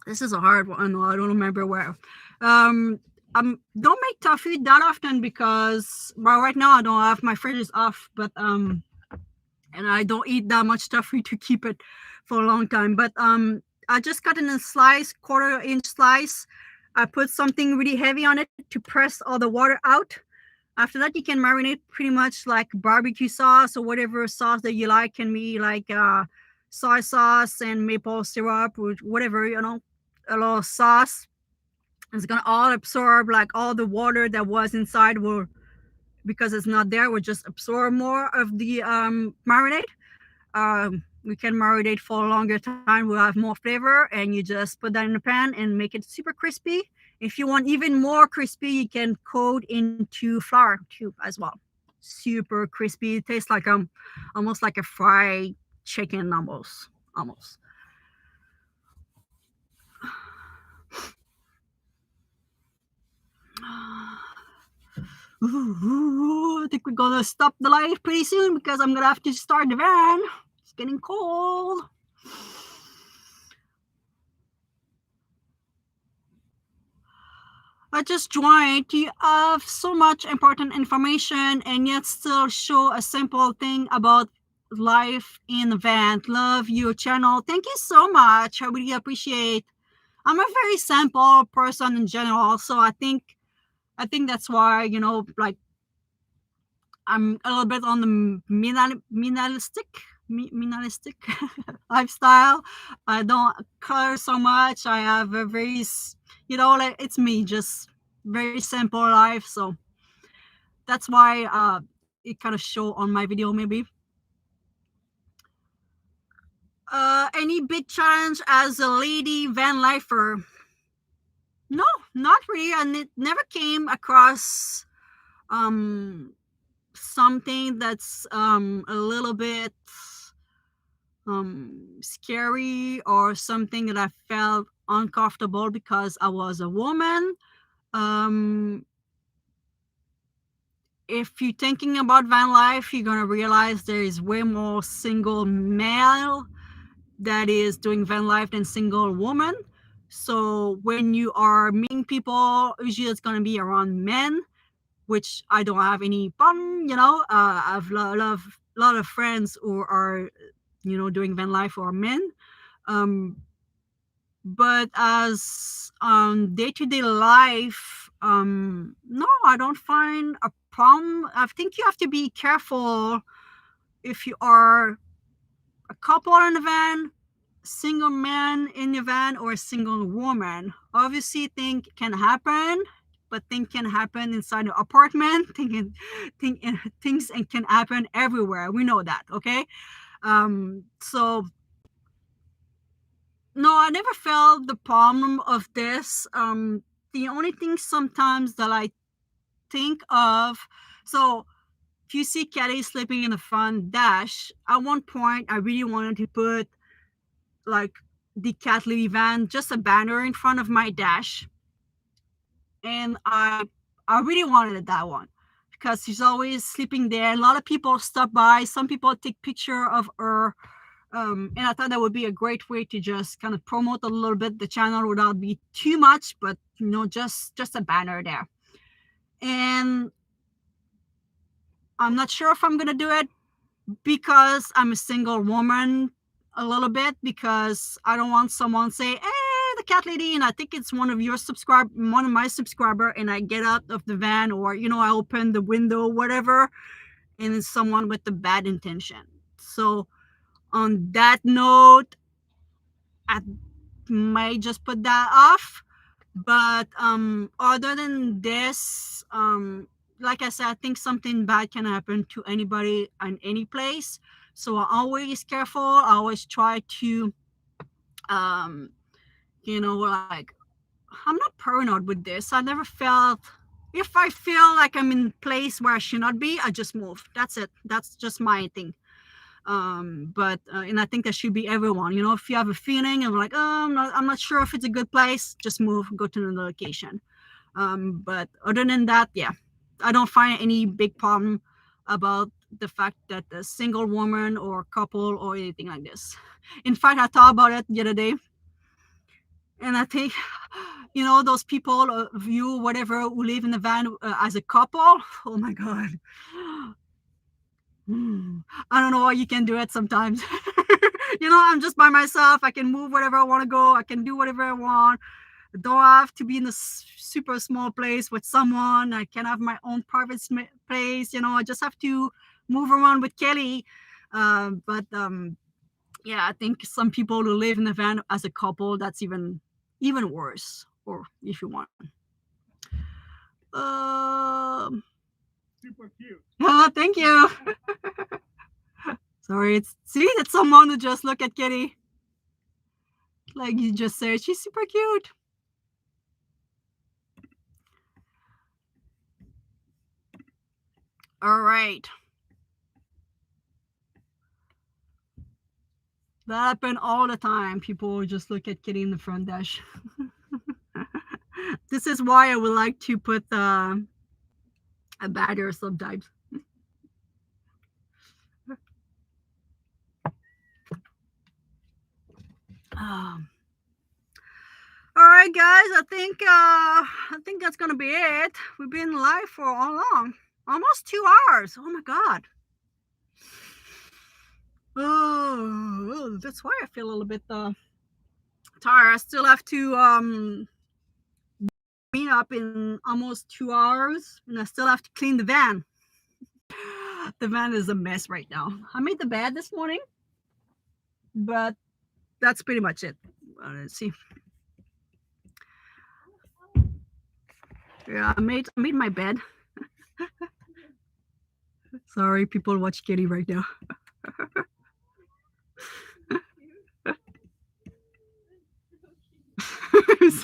This is a hard one. I don't remember where. Don't make tofu that often because right now I don't have, my fridge is off, but and I don't eat that much tofu to keep it for a long time. But I just cut in a slice, 1/4 inch slice. I put something really heavy on it to press all the water out. After that, you can marinate pretty much like barbecue sauce or whatever sauce that you like. Can be like soy sauce and maple syrup or whatever, a little sauce. It's gonna all absorb like all the water that was inside will, because it's not there, will just absorb more of the marinade. We can marinate for a longer time. We'll have more flavor, and you just put that in the pan and make it super crispy. If you want even more crispy, you can coat into flour too as well. Super crispy. It tastes like almost like a fried chicken, almost. I think we're gonna stop the live pretty soon because I'm gonna have to start the van. It's getting cold. I just joined. You have so much important information and yet still show a simple thing about life in the van. Love your channel. Thank you so much. I really appreciate. I'm a very simple person in general, so I think that's why, like, I'm a little bit on the minimalistic lifestyle. I don't color so much. I have a very, like, it's me, just very simple life. So that's why it kind of show on my video maybe. Any big challenge as a lady van lifer? No, not really. And it never came across something that's a little bit scary or something that I felt uncomfortable because I was a woman. Um, if you're thinking about van life, you're gonna realize there is way more single male that is doing van life than single woman. So when you are meeting people, usually it's gonna be around men, which I don't have any problem. I've lot of friends who are, doing van life or men. Um, but as day-to-day life, no, I don't find a problem. I think you have to be careful if you are a couple in the van, single man in your van, or a single woman. Obviously things can happen, but things can happen inside the apartment. Things can happen everywhere, we know that, okay? So no, I never felt the problem of this. The only thing sometimes that I think of, so if you see Kelly sleeping in the front dash, at one point I really wanted to put, like, the cat lady van, just a banner in front of my dash, and I really wanted that one because she's always sleeping there. A lot of people stop by. Some people take picture of her. And I thought that would be a great way to just kind of promote a little bit the channel without be too much, but just a banner there. And I'm not sure if I'm gonna do it because I'm a single woman, a little bit, because I don't want someone say, "Hey, the cat lady," and I think it's one of my subscriber, and I get out of the van, or I open the window, whatever, and it's someone with the bad intention. So on that note, I might just put that off. But other than this, like I said, I think something bad can happen to anybody in any place. So I'm always careful. I always try to, like, I'm not paranoid with this. I never felt, if I feel like I'm in a place where I should not be, I just move. That's it. That's just my thing. But and I think that should be everyone. If you have a feeling and like, oh, I'm not sure if it's a good place, just move, go to another location. But other than that, yeah, I don't find any big problem about the fact that a single woman or couple or anything like this. In fact, I thought about it the other day, and I think, those people of you, whatever, who live in the van as a couple, oh my God. I don't know why you can do it sometimes. I'm just by myself. I can move wherever I want to go. I can do whatever I want. I don't have to be in a super small place with someone. I can have my own private place. I just have to move around with Kelly. But yeah, I think some people who live in the van as a couple, that's even worse. Or if you want. Super cute. Oh, thank you. Sorry, that's someone who just look at Kitty. Like you just said, she's super cute. All right. That happen all the time. People just look at Kitty in the front dash. This is why I would like to put a banner sometimes. All right, guys. I think that's gonna be it. We've been live for how long? Almost 2 hours. Oh my God. that's why I feel a little bit tired. I still have to clean up in almost 2 hours, and I still have to clean the van. The van is a mess right now. I made the bed this morning, but that's pretty much it. Let's see. Yeah, I made my bed. Sorry, people watch Kitty right now.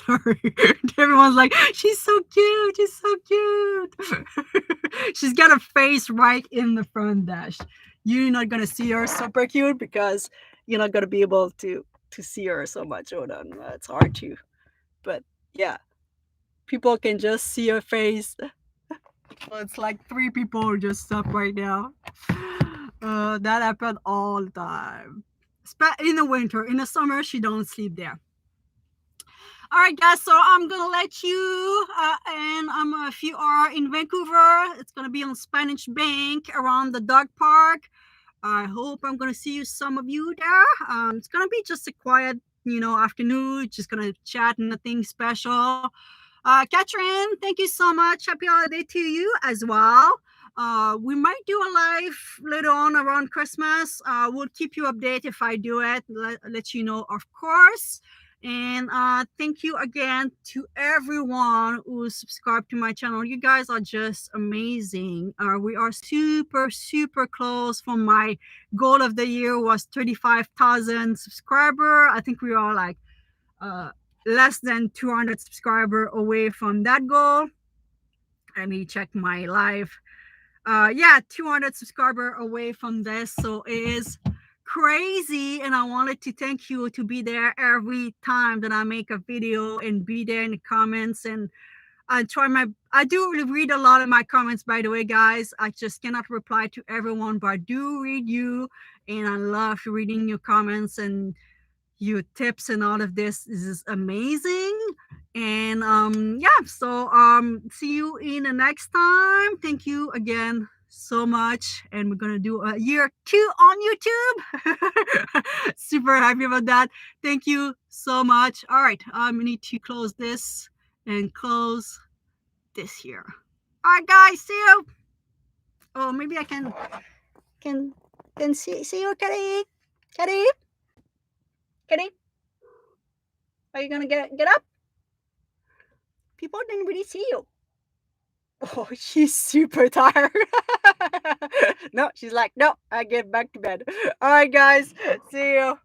Sorry. Everyone's like, she's so cute. She's so cute. She's got a face right in the front dash. You're not gonna see her super cute because you're not gonna be able to see her so much. Hold on, it's hard to. But yeah, people can just see her face. Well, it's like 3 people just stuck right now. That happened all the time. In the winter, in the summer, she don't sleep there. All right, guys. So I'm gonna let you, and if you are in Vancouver, it's gonna be on Spanish Bank around the dog park. I hope I'm gonna see some of you there. It's gonna be just a quiet, afternoon. Just gonna chat, nothing special. Catherine, thank you so much. Happy holiday to you as well. We might do a live later on around Christmas. We'll keep you updated if I do it. Let you know, of course. And thank you again to everyone who subscribed to my channel. You guys are just amazing. We are super, super close. For my goal of the year was 35,000 subscriber. I think we are like less than 200 subscriber away from that goal. Let me check my live. 200 subscriber away from this. So it is crazy, and I wanted to thank you to be there every time that I make a video and be there in the comments. And I do read a lot of my comments, by the way, guys. I just cannot reply to everyone, but I do read you, and I love reading your comments and your tips, and all of this. This is amazing. And so see you in the next time. Thank you again so much, and we're gonna do a year 2 on YouTube. Super happy about that. Thank you so much. All right, I need to close this and close this here. All right, guys, see you. Oh, maybe I can see you, Kitty. Kitty, are you gonna get up? People didn't really see you. Oh, she's super tired. No, she's like, no, I get back to bed. All right, guys, see you.